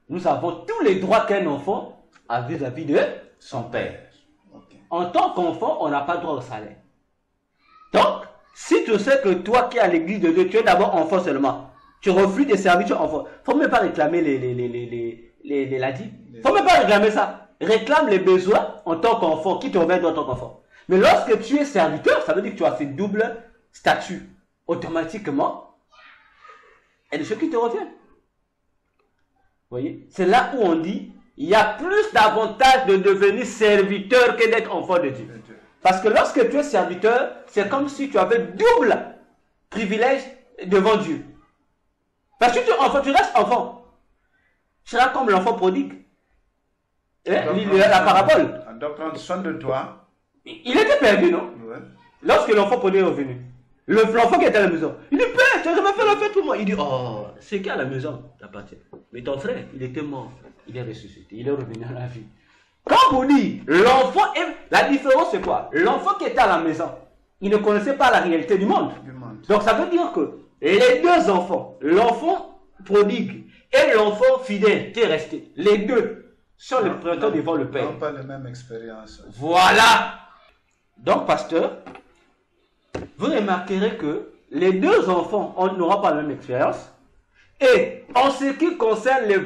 Nous avons tous les droits qu'un enfant a vis-à-vis de son Père. Okay. En tant qu'enfant, on n'a pas droit au salaire. Donc, si tu sais que toi qui es à l'église de Dieu, tu es d'abord enfant seulement, tu refuses des services enfants, il ne faut même pas réclamer les ladis. Il ne faut même pas réclamer ça. Réclame les besoins en tant qu'enfant, qui te revient en tant qu'enfant. Mais lorsque tu es serviteur, ça veut dire que tu as ce double statut. Automatiquement, il y a des choses qui te reviennent. Vous voyez? C'est là où on dit, il y a plus d'avantages de devenir serviteur que d'être enfant de Dieu. Parce que lorsque tu es serviteur, c'est comme si tu avais double privilège devant Dieu. Parce que tu es enfant, tu restes enfant. Tu seras comme l'enfant prodigue. La parabole. On doit prendre soin de toi. Il était perdu, non? Ouais. Lorsque l'enfant prodigue est revenu, l'enfant qui était à la maison, il dit, Père, tu as jamais fait la fête pour moi. Il dit, oh, ce qui est à la maison t'appartient. Mais ton frère, il était mort. Il est ressuscité. Il est revenu à la vie. Quand vous dites, l'enfant, la différence c'est quoi? L'enfant qui était à la maison, il ne connaissait pas la réalité du monde. Donc ça veut dire que les deux enfants, l'enfant prodigue et l'enfant fidèle qui est resté, les deux sont les prétendants devant le Père. Ils n'ont pas la même expérience. Voilà. Donc, pasteur, vous remarquerez que les deux enfants n'auront pas la même expérience. Et en ce qui concerne la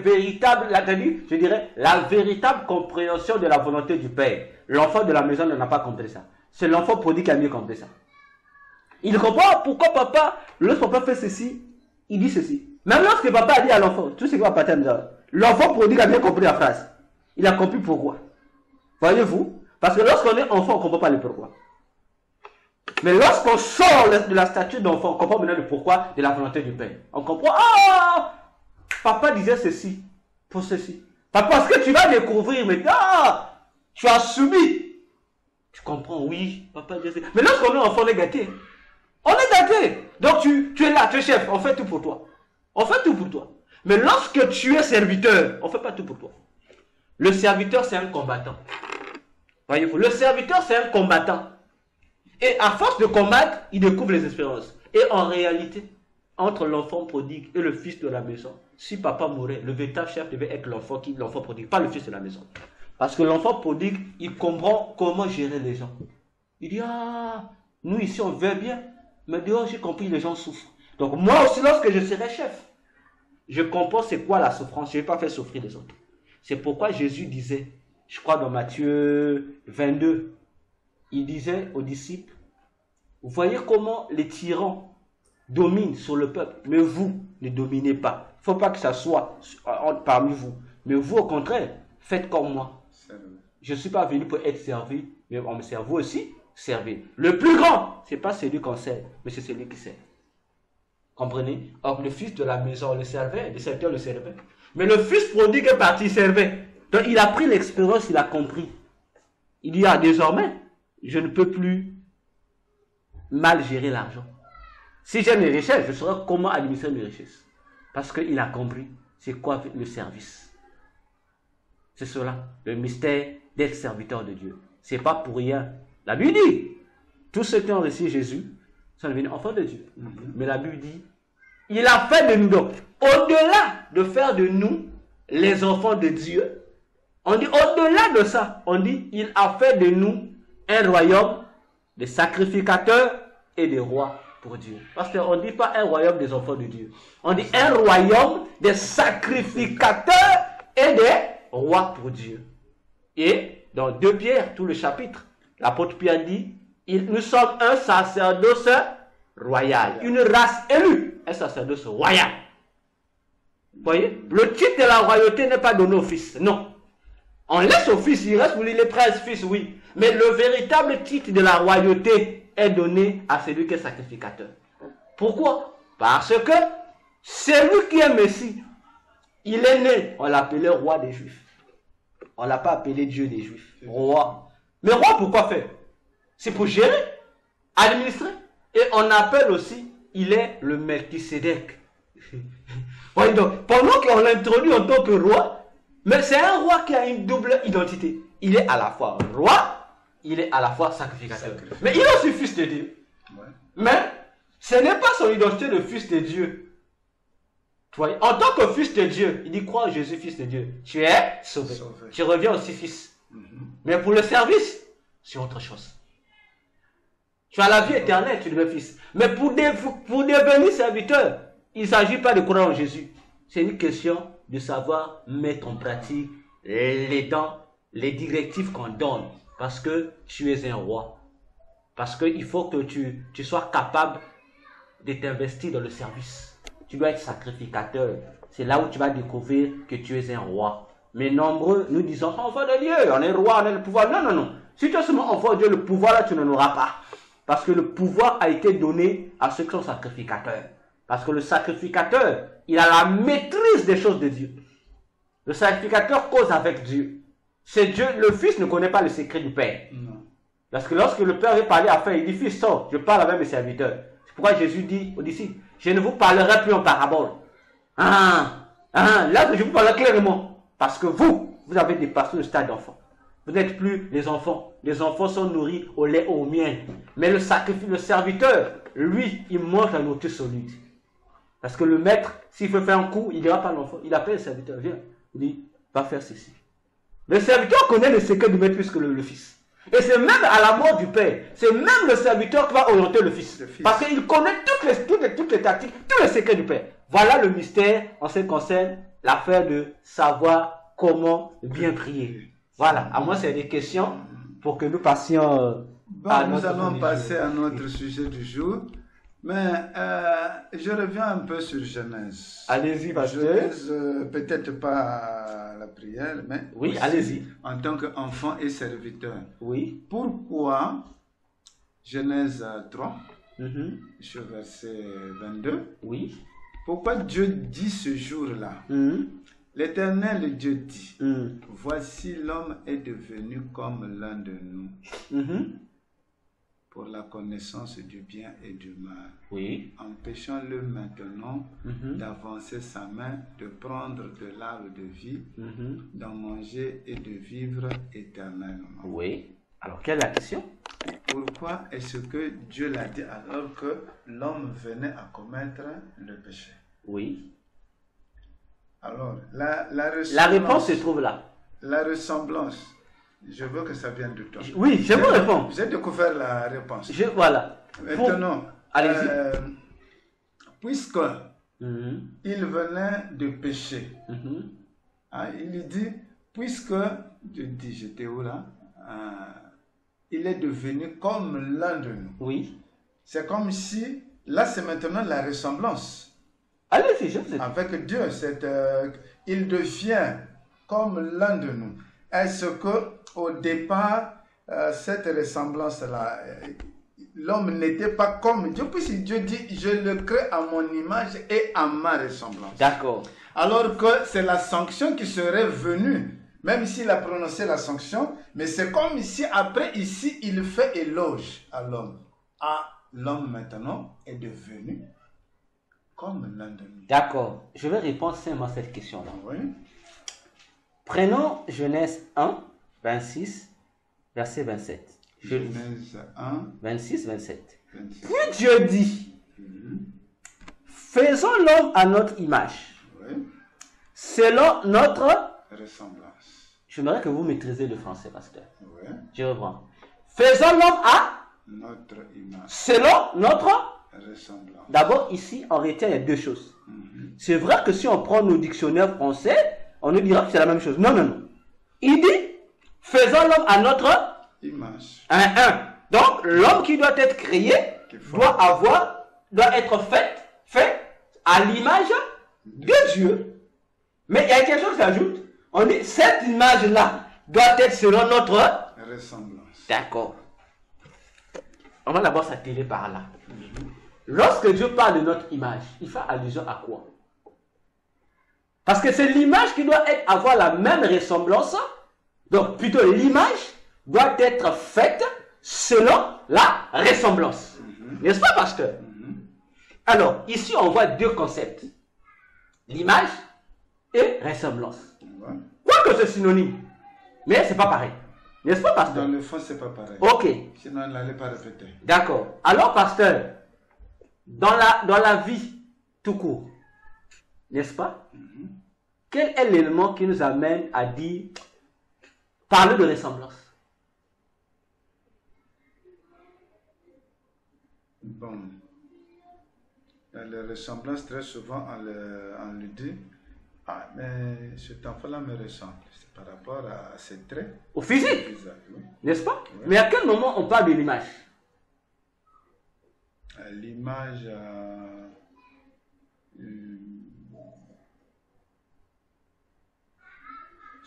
véritable compréhension de la volonté du Père, l'enfant de la maison n'a pas compris ça. C'est l'enfant prodigue qui a mieux compris ça. Il comprend pourquoi papa, lorsque papa fait ceci, il dit ceci. Même lorsque papa a dit à l'enfant, tout ce qui va partir à la l'enfant prodigue a bien compris la phrase. Il a compris pourquoi. Voyez-vous? Parce que lorsqu'on est enfant, on ne comprend pas le pourquoi. Mais lorsqu'on sort de la statue d'enfant, on comprend maintenant le pourquoi de la volonté du Père. On comprend, ah, papa disait ceci, pour ceci. Parce que tu vas découvrir maintenant, tu as subi. Tu comprends, oui, papa disait ceci. Mais lorsqu'on est enfant, on est gâté. On est gâté. Donc tu es là, tu es chef, on fait tout pour toi. On fait tout pour toi. Mais lorsque tu es serviteur, on ne fait pas tout pour toi. Le serviteur, c'est un combattant. Voyez-vous, le serviteur, c'est un combattant. Et à force de combattre, il découvre les expériences. Et en réalité, entre l'enfant prodigue et le fils de la maison, si papa mourait, le véritable chef devait être l'enfant prodigue, pas le fils de la maison. Parce que l'enfant prodigue, il comprend comment gérer les gens. Il dit, ah, nous ici on veut bien, mais dehors j'ai compris, les gens souffrent. Donc moi aussi, lorsque je serai chef, je comprends c'est quoi la souffrance, je ne vais pas faire souffrir les autres. C'est pourquoi Jésus disait, je crois dans Matthieu 22, il disait aux disciples, vous voyez comment les tyrans dominent sur le peuple, mais vous ne dominez pas. Il ne faut pas que ça soit parmi vous. Mais vous, au contraire, faites comme moi. Je ne suis pas venu pour être servi, mais on me sert. Vous aussi, servez. Le plus grand, ce n'est pas celui qu'on sert, mais c'est celui qui sert. Comprenez? Or, le fils de la maison le servait, le serviteur le servait. Mais le fils prodigue est parti, il servait. Donc, il a pris l'expérience, il a compris. Il dit, ah, désormais, je ne peux plus mal gérer l'argent. Si j'ai mes richesses, je saurai comment administrer mes richesses. Parce qu'il a compris c'est quoi le service. C'est cela, le mystère d'être serviteur de Dieu. C'est pas pour rien. La Bible dit, tous ceux qui ont reçu Jésus sont devenus enfants de Dieu. Mais la Bible dit, il a fait de nous donc, au-delà de faire de nous les enfants de Dieu, on dit au-delà de ça, on dit, il a fait de nous un royaume de sacrificateurs et de rois pour Dieu. Parce qu'on ne dit pas un royaume des enfants de Dieu. On dit un royaume des sacrificateurs et des rois pour Dieu. Et dans 2 Pierre, tout le chapitre, l'apôtre Pierre dit, nous sommes un sacerdoce royal, une race élue, un sacerdoce royal. Vous voyez, le titre de la royauté n'est pas donné au fils, non. On laisse au fils, il reste, les 13 fils, oui. Mais le véritable titre de la royauté est donné à celui qui est sacrificateur. Pourquoi? Parce que celui qui est Messie, il est né, on l'appelait roi des Juifs. On ne l'a pas appelé Dieu des Juifs, roi. Mais roi, pourquoi faire? C'est pour gérer, administrer. Et on appelle aussi, il est le Melchisédek. Oui, donc, pendant qu'on l'introduit en tant que roi, mais c'est un roi qui a une double identité. Il est à la fois roi, il est à la fois sacrificateur. Mais il est aussi fils de Dieu. Ouais. Mais ce n'est pas son identité de fils de Dieu. Tu vois, en tant que fils de Dieu, il dit crois en Jésus, fils de Dieu. Tu es sauvé. Tu reviens aussi fils. Mais pour le service, c'est autre chose. Tu as la vie éternelle, tu deviens fils. Mais pour devenir serviteur, il ne s'agit pas de croire en Jésus. C'est une question de savoir mettre en pratique les directives qu'on donne. Parce que tu es un roi. Parce qu'il faut que tu sois capable de t'investir dans le service. Tu dois être sacrificateur. C'est là où tu vas découvrir que tu es un roi. Mais nombreux, nous disons, enfant de Dieu, on est roi, on a le pouvoir. Non, non, non. Si tu es seulement enfant de Dieu, le pouvoir là, tu n'en auras pas. Parce que le pouvoir a été donné à ceux qui sont sacrificateurs. Parce que le sacrificateur, il a la maîtrise des choses de Dieu. Le sacrificateur cause avec Dieu. C'est Dieu, le Fils ne connaît pas le secret du Père. Non. Parce que lorsque le Père veut parler à faire, il dit, Fils, sors, je parle avec mes serviteurs. C'est pourquoi Jésus dit aux disciples, je ne vous parlerai plus en parabole. Là, je vous parle clairement. Parce que vous avez dépassé le stade d'enfant. Vous n'êtes plus les enfants. Les enfants sont nourris au lait ou au miel. Mais le serviteur, lui, il mange la nourriture solide. Parce que le maître, s'il veut faire un coup, il ne dira pas à l'enfant. Il appelle le serviteur, viens. Il dit, va faire ceci. Le serviteur connaît le secret du maître plus que le fils. Et c'est même à la mort du père, c'est même le serviteur qui va orienter le fils. Parce qu'il connaît toutes les tactiques, tous les secrets du père. Voilà le mystère en ce qui concerne l'affaire de savoir comment bien prier. Voilà, à moi c'est des questions pour que nous passions nous allons passer à notre sujet du jour. Mais je reviens un peu sur Genèse. Allez-y, pasteur. Genèse, peut-être pas la prière, mais oui, allez-y. En tant qu'enfant et serviteur. Oui. Pourquoi Genèse 3, sur verset 22. Oui. Pourquoi Dieu dit ce jour-là, l'Éternel Dieu dit, voici l'homme est devenu comme l'un de nous. Pour la connaissance du bien et du mal. Oui. Empêchons-le maintenant d'avancer sa main, de prendre de l'arbre de vie, d'en manger et de vivre éternellement. Oui. Alors, quelle est la question? Pourquoi est-ce que Dieu l'a dit alors que l'homme venait à commettre le péché? Oui. Alors, la réponse se trouve là. La ressemblance. Je veux que ça vienne de toi. Oui, je vous réponds. J'ai découvert la réponse. Voilà. Maintenant, allez-y. Puisque il venait de pécher, il dit, puisque, j'étais où là? Il est devenu comme l'un de nous. Oui. C'est comme si, là c'est maintenant la ressemblance. Allez-y, je sais. Avec Dieu, il devient comme l'un de nous. Est-ce que au départ, cette ressemblance-là, l'homme n'était pas comme Dieu, puisque Dieu dit, je le crée à mon image et à ma ressemblance. D'accord. Alors que c'est la sanction qui serait venue, même s'il a prononcé la sanction, mais c'est comme si après, ici, il fait éloge à l'homme. L'homme maintenant est devenu comme l'un de nous. D'accord. Je vais répondre simplement à cette question-là. Oui. Prenons Genèse 1, 26, verset 27. Genèse 1, 26, 27. Puis Dieu dit, faisons l'homme à notre image, selon notre ressemblance. J'aimerais que vous maîtrisez le français, pasteur. Oui. Je reprends. Faisons l'homme à Notre image. selon notre Ressemblance. D'abord, ici, on retient les deux choses. C'est vrai que si on prend nos dictionnaires français, on nous dira que c'est la même chose. Non, non, non. Il dit, faisons l'homme à notre Image. un. Donc, l'homme qui doit être créé doit être fait à l'image de Dieu. Mais il y a quelque chose qui s'ajoute. On dit, cette image-là doit être selon notre Ressemblance. D'accord. On va d'abord s'atteler par là. Lorsque Dieu parle de notre image, il fait allusion à quoi? Parce que c'est l'image qui doit avoir la même ressemblance. Donc, plutôt l'image doit être faite selon la ressemblance. N'est-ce pas, pasteur? Alors, ici, on voit deux concepts. L'image et ressemblance. Quoique c'est synonyme. Mais c'est pas pareil. N'est-ce pas, pasteur? Dans le fond, c'est pas pareil. Ok. Sinon, elle n'allait pas répéter. D'accord. Alors, pasteur, dans la vie tout court, n'est-ce pas? Quel est l'élément qui nous amène à dire, parler de ressemblance? Bon. Dans les ressemblances, très souvent, on le dit, ah, mais cet enfant-là me ressemble. C'est par rapport à ses traits. Au physique, Oui. n'est-ce pas? Oui. Mais à quel moment on parle de l'image? L'image,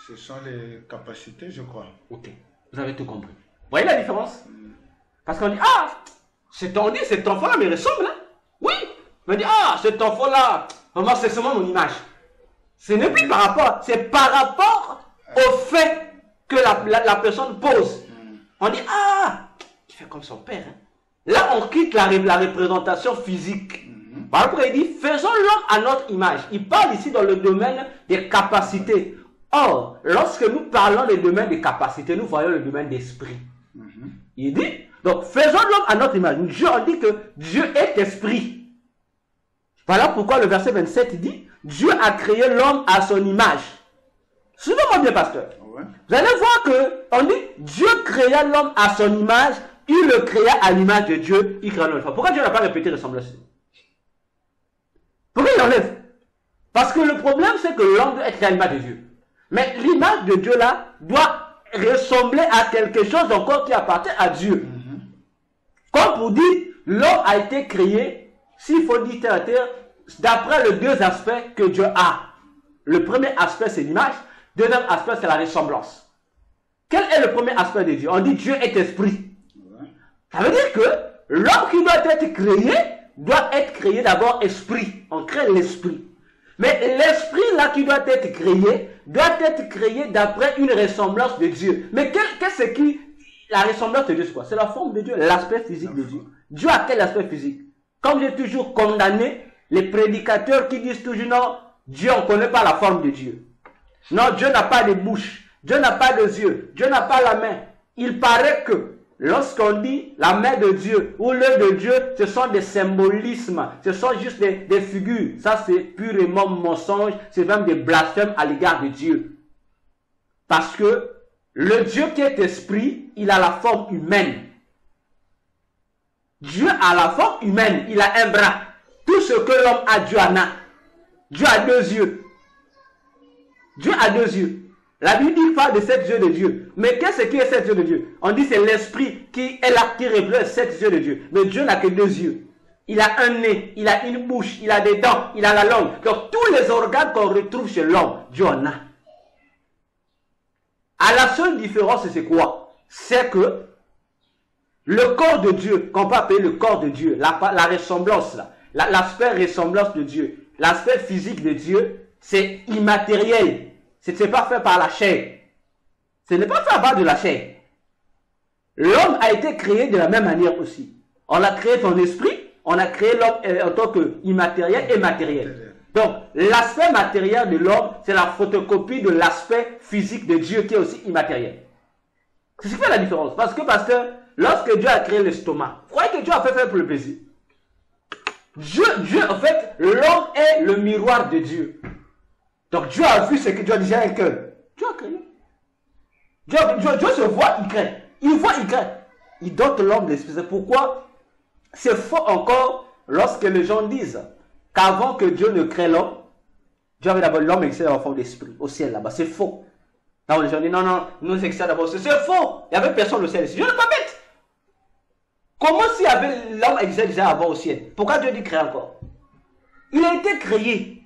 ce sont les capacités, je crois. Ok, vous avez tout compris. Vous voyez la différence? Parce qu'on dit, ah, cet enfant-là me ressemble, hein? Oui. On dit, ah, cet enfant-là, vraiment, c'est seulement mon image. Ce n'est plus par rapport, c'est par rapport au fait que la personne pose. On dit, ah, il fait comme son père. Hein? Là, on quitte la représentation physique. Par exemple, il dit, faisons l'homme à notre image. Il parle ici dans le domaine des capacités. Or, lorsque nous parlons du domaine des capacités, nous voyons le domaine d'esprit. Il dit, donc, faisons l'homme à notre image. Dieu, on dit que Dieu est esprit. Voilà pourquoi le verset 27 dit, Dieu a créé l'homme à son image. Suivez-moi bien, pasteur. Ouais. Vous allez voir que, on dit, Dieu créa l'homme à son image, il le créa à l'image de Dieu, il créa l'homme. Pourquoi Dieu n'a pas répété ressemblance? Pourquoi il enlève? Parce que le problème, c'est que l'homme doit être à l'image de Dieu. Mais l'image de Dieu là doit ressembler à quelque chose encore qui appartient à Dieu. Comme pour dire, l'homme a été créé, s'il faut dire terre à terre, d'après les deux aspects que Dieu a. Le premier aspect, c'est l'image. Deuxième aspect, c'est la ressemblance. Quel est le premier aspect de Dieu? On dit Dieu est esprit. Ça veut dire que l'homme qui doit être créé d'abord esprit. On crée l'esprit. Mais l'esprit là qui doit être créé d'après une ressemblance de Dieu. Mais qu'est-ce qui... La ressemblance de Dieu, c'est quoi? C'est la forme de Dieu, l'aspect physique de Dieu. Dieu a quel aspect physique? Comme j'ai toujours condamné les prédicateurs qui disent toujours non, Dieu, on ne connaît pas la forme de Dieu. Non, Dieu n'a pas de bouche, Dieu n'a pas de yeux, Dieu n'a pas la main. Il paraît que lorsqu'on dit la main de Dieu ou l'œil de Dieu, ce sont des symbolismes, ce sont juste des figures. Ça, c'est purement mensonge, c'est même des blasphèmes à l'égard de Dieu. Parce que le Dieu qui est esprit, il a la forme humaine. Dieu a la forme humaine, il a un bras. Tout ce que l'homme a, Dieu en a. Dieu a deux yeux. Dieu a deux yeux. La Bible dit pas de sept yeux de Dieu. Mais qu'est-ce qui est sept yeux de Dieu? On dit c'est l'esprit qui est là, qui reflète sept yeux de Dieu. Mais Dieu n'a que deux yeux. Il a un nez, il a une bouche, il a des dents, il a la langue. Donc tous les organes qu'on retrouve chez l'homme, Dieu en a. À la seule différence, c'est quoi? C'est que le corps de Dieu, qu'on peut appeler le corps de Dieu, la ressemblance, l'aspect ressemblance de Dieu, l'aspect physique de Dieu, c'est immatériel. Ce n'est pas fait par la chair. Ce n'est pas fait à base de la chair. L'homme a été créé de la même manière aussi. On a créé son esprit, on a créé l'homme en tant qu'immatériel et matériel. Donc, l'aspect matériel de l'homme, c'est la photocopie de l'aspect physique de Dieu qui est aussi immatériel. C'est ce qui fait la différence. Parce que, pasteur, lorsque Dieu a créé l'estomac, croyez que Dieu a fait faire pour le plaisir? Dieu, en fait, l'homme est le miroir de Dieu. Donc Dieu a vu ce que Dieu a déjà un cœur. Dieu a créé. Dieu se voit, il crée. Il voit, il crée. Il dote l'homme de l'esprit. C'est pourquoi c'est faux encore lorsque les gens disent qu'avant que Dieu ne crée l'homme, Dieu avait d'abord l'homme existait en forme d'esprit, au ciel là-bas. C'est faux. Là, les gens disent non, nous existons d'abord. C'est faux. Il n'y avait personne au ciel ici. Dieu n'est pas bête. Comment s'il y avait l'homme existait déjà avant au ciel? Pourquoi Dieu dit créer encore? Il a été créé.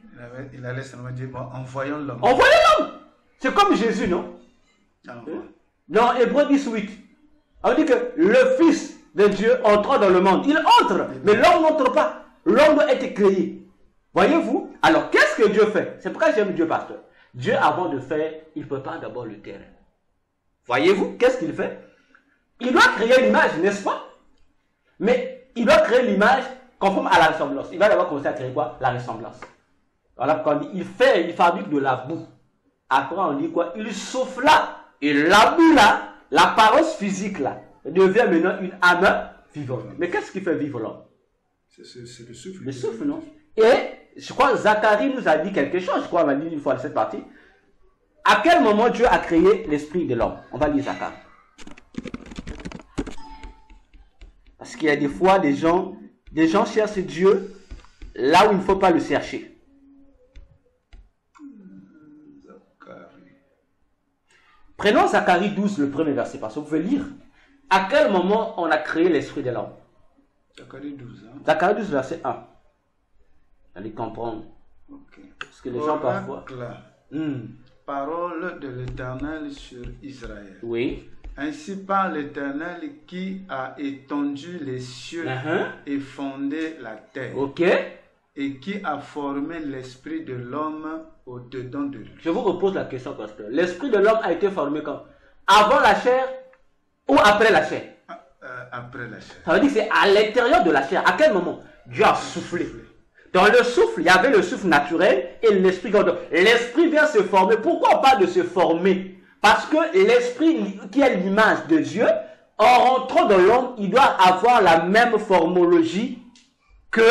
Il allait seulement dire, bon, envoyons l'homme. Envoyons l'homme. C'est comme Jésus, non? Dans Hébreux 18, on dit que le Fils de Dieu entra dans le monde. Il entre, mais l'homme n'entre pas. L'homme doit être créé. Voyez-vous? Alors, qu'est-ce que Dieu fait? C'est pourquoi j'aime Dieu, pasteur. Dieu, avant de faire, il prépare d'abord le terrain. Voyez-vous? Qu'est-ce qu'il fait? Il doit créer l'image, n'est-ce pas? Mais il doit créer l'image conforme à la ressemblance. Il va d'abord commencer à créer quoi? La ressemblance. Voilà pourquoi on dit, il fabrique de la boue. Après, on dit quoi? Il souffla. Et la boue là, l'apparence physique là, devient maintenant une âme vivante. Mais qu'est-ce qui fait vivre l'homme? C'est le souffle. Le souffle, non? Et je crois que Zacharie nous a dit quelque chose, je crois, on va lire une fois cette partie. À quel moment Dieu a créé l'esprit de l'homme? On va lire Zacharie. Parce qu'il y a des fois des gens cherchent Dieu là où il ne faut pas le chercher. Prenons Zacharie 12, le premier verset, parce que vous pouvez lire. À quel moment on a créé l'esprit de l'homme? Zacharie 12, hein? Zacharie 12, verset 1. Allez comprendre. Okay. Parce que les gens parfois... Parole de l'Éternel sur Israël. Oui. Ainsi parle l'Éternel qui a étendu les cieux et fondé la terre. Ok. Et qui a formé l'esprit de l'homme au-dedans de lui. Je vous repose la question, pasteur. L'esprit de l'homme a été formé quand? Avant la chair ou après la chair? Après la chair. Ça veut dire que c'est à l'intérieur de la chair. À quel moment? Dieu a soufflé. Dans le souffle, il y avait le souffle naturel et l'esprit. L'esprit vient se former. Pourquoi on parle de se former? Parce que l'esprit qui est l'image de Dieu, en rentrant dans l'homme, il doit avoir la même formologie que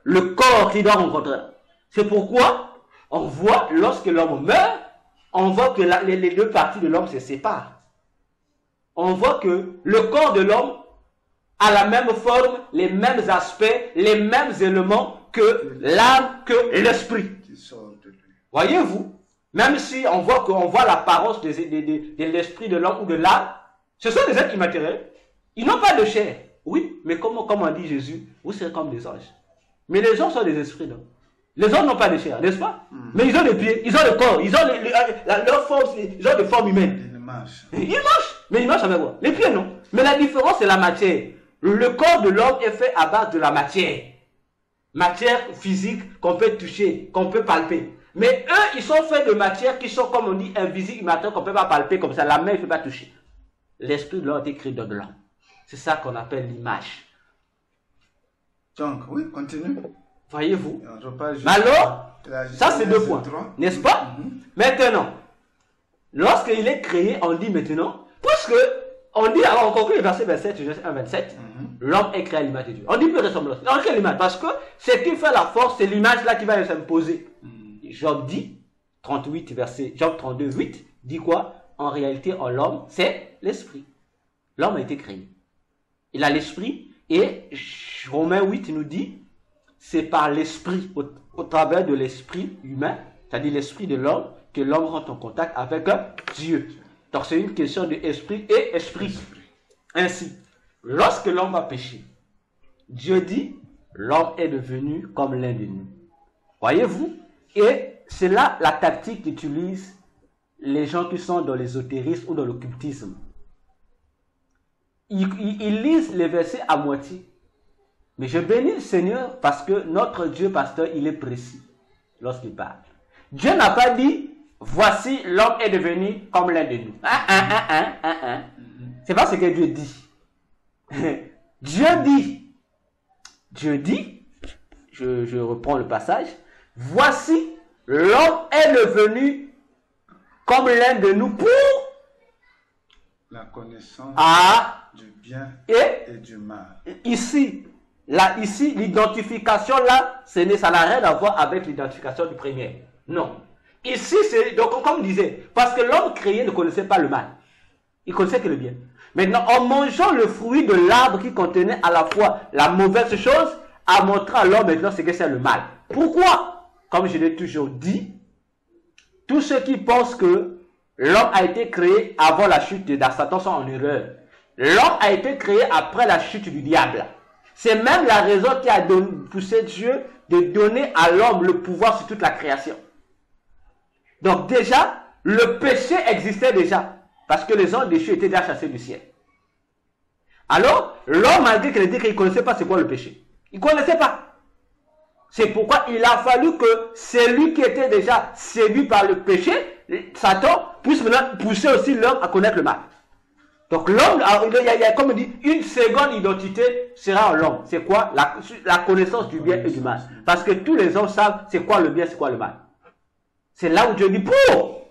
le corps qu'il doit rencontrer. C'est pourquoi on voit, lorsque l'homme meurt, on voit que les deux parties de l'homme se séparent. On voit que le corps de l'homme a la même forme, les mêmes aspects, les mêmes éléments que l'âme, que l'esprit. Voyez-vous? Même si on voit l'apparence de l'esprit de l'homme ou de l'âme, ce sont des êtres immatériels. Ils n'ont pas de chair. Oui, mais comme a dit Jésus, vous serez comme des anges. Mais les anges sont des esprits, non? Les anges n'ont pas de chair, n'est-ce pas? Mais ils ont des pieds, ils ont le corps, ils ont leur forme, ils ont des formes humaines. Ils marchent. Mais ils marchent avec quoi? Les pieds, non? Mais la différence, c'est la matière. Le corps de l'homme est fait à base de la matière. Matière physique qu'on peut toucher, qu'on peut palper. Mais eux, ils sont faits de matière qui sont, comme on dit, invisibles, immatériels, qu'on ne peut pas palper comme ça. La main ne peut pas toucher. L'esprit de l'homme est écrit dans de l'homme. C'est ça qu'on appelle l'image. Donc, oui, continue. Voyez-vous? Alors, ça c'est 2 points. N'est-ce pas? Maintenant, lorsqu'il est créé, on dit maintenant, puisque on dit, alors on conclut le verset 27, Genèse 1, 27, l'homme est créé à l'image de Dieu. On dit plus ressemblance. On crée l'image parce que ce qui fait la force, c'est l'image là qui va s'imposer. Job dit, 38, verset, Job 32, 8, dit quoi? En réalité, en l'homme, c'est l'esprit. L'homme a été créé. Il a l'esprit et Romains 8 nous dit, c'est par l'esprit, au travers de l'esprit humain, c'est-à-dire l'esprit de l'homme, que l'homme rentre en contact avec Dieu. Donc c'est une question de esprit et esprit. Ainsi, lorsque l'homme a péché, Dieu dit, l'homme est devenu comme l'un de nous. Voyez-vous? Et c'est là la tactique qu'utilisent les gens qui sont dans l'ésotérisme ou dans l'occultisme. Ils lisent les versets à moitié. Mais je bénis le Seigneur parce que notre Dieu, pasteur, il est précis lorsqu'il parle. Dieu n'a pas dit, voici l'homme est devenu comme l'un de nous. C'est pas ce que Dieu dit. Dieu dit, je reprends le passage, voici l'homme est devenu comme l'un de nous pour La connaissance du bien et du mal. Ici, l'identification là, ça n'a rien à voir avec l'identification du premier. Non. Ici, c'est, donc comme on disait, parce que l'homme créé ne connaissait pas le mal. Il connaissait que le bien. Maintenant, en mangeant le fruit de l'arbre qui contenait à la fois la mauvaise chose, a montré à l'homme maintenant ce que c'est le mal. Pourquoi? Comme je l'ai toujours dit, tous ceux qui pensent que l'homme a été créé avant la chute de Satan sont en erreur. L'homme a été créé après la chute du diable. C'est même la raison qui a poussé Dieu de donner à l'homme le pouvoir sur toute la création. Donc déjà, le péché existait déjà. Parce que les anges déchus étaient déjà chassés du ciel. Alors, l'homme a dit qu'il ne connaissait pas c'est quoi le péché. Il ne connaissait pas. C'est pourquoi il a fallu que celui qui était déjà séduit par le péché, Satan, puisse maintenant pousser aussi l'homme à connaître le mal. Donc l'homme, il y a comme on dit, une seconde identité sera en l'homme. C'est quoi? La connaissance du bien et du mal. Parce que tous les hommes savent c'est quoi le bien, c'est quoi le mal. C'est là où Dieu dit pour.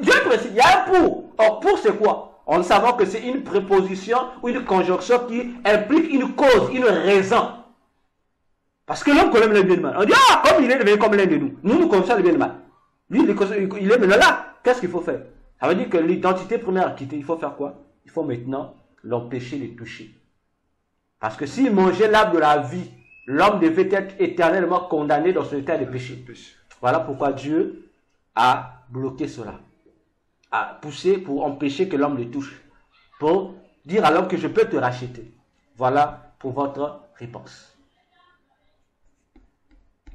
Dieu précise, il y a un pour. Or, pour c'est quoi? En savant que c'est une préposition ou une conjonction qui implique une cause, une raison. Parce que l'homme connaît le bien et le mal. On dit, ah, comme il est devenu comme l'un de nous. Nous connaissons le bien et le mal. Lui, il est maintenant là. Qu'est-ce qu'il faut faire? Ça veut dire que l'identité première quittée, il faut faire quoi? Il faut maintenant l'empêcher de toucher. Parce que s'il mangeait l'arbre de la vie, l'homme devait être éternellement condamné dans ce état de péché. Voilà pourquoi Dieu a bloqué cela. A poussé pour empêcher que l'homme le touche. Pour dire à l'homme que je peux te racheter. Voilà pour votre réponse.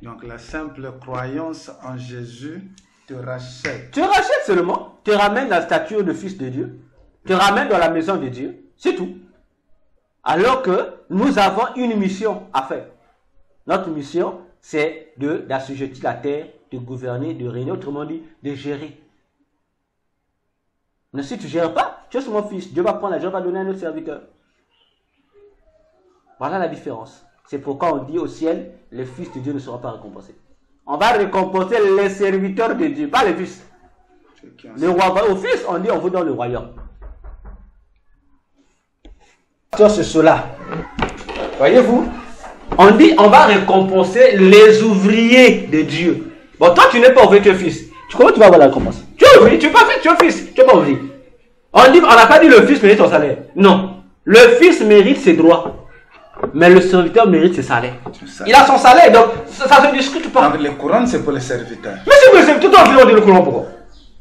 Donc la simple croyance en Jésus te rachète. Te rachète seulement. Te ramène la stature de fils de Dieu. Te ramène dans la maison de Dieu. C'est tout. Alors que nous avons une mission à faire. Notre mission, c'est d'assujettir la terre, de gouverner, de régner, autrement dit, de gérer. Mais si tu ne gères pas, tu es mon fils. Dieu va prendre la joie, va donner à un autre serviteur. Voilà la différence. C'est pourquoi on dit au ciel, les fils de Dieu ne seront pas récompensés. On va récompenser les serviteurs de Dieu, pas les fils. Le roi, au fils, on dit on vous donne le royaume. C'est cela. Voyez-vous? On dit on va récompenser les ouvriers de Dieu. Bon, toi tu n'es pas ouvrier, tu es fils. Comment tu vas avoir la récompense? Tu es ouvrier, tu es pas fils, tu es fils, tu n'es pas ouvrier. On n'a pas dit le fils mérite son salaire. Non. Le fils mérite ses droits. Mais le serviteur mérite ses salaires. Il a son salaire, donc ça ne se discute pas. Donc les couronnes, c'est pour les serviteurs. Mais c'est pour les serviteurs, toi, on dit le couronne pourquoi?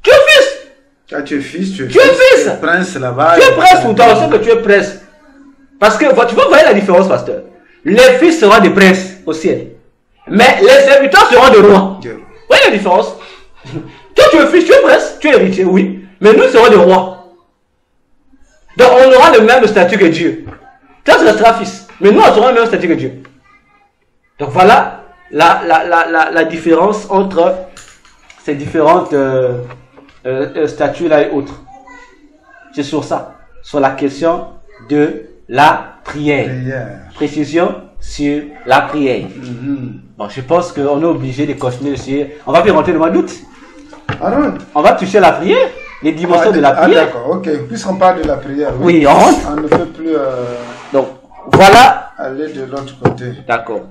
Tu es fils. Quand tu es fils, tu es fils. Tu es prince là-bas. Tu es prince pour toi, on sait que tu es prince. Parce que tu vois, voyez la différence, pasteur. Les fils seront des princes au ciel. Mais les serviteurs seront des rois. Vous voyez la différence? Toi, tu es fils, tu es prince, tu es héritier, oui. Mais nous serons des rois. Donc on aura le même statut que Dieu. Toi, tu resteras fils. Mais nous, on aura le même statut que Dieu. Donc voilà la différence entre ces différentes statuts-là et autres. C'est sur ça. Sur la question de la prière. Précision sur la prière. Bon, je pense qu'on est obligé de continuer sur... On va plus rentrer le mois d'août. On va toucher la prière, les dimensions de la prière. D'accord, ok. Puisqu'on parle de la prière, oui, on rentre. On ne peut plus donc, voilà. Aller de l'autre côté. D'accord.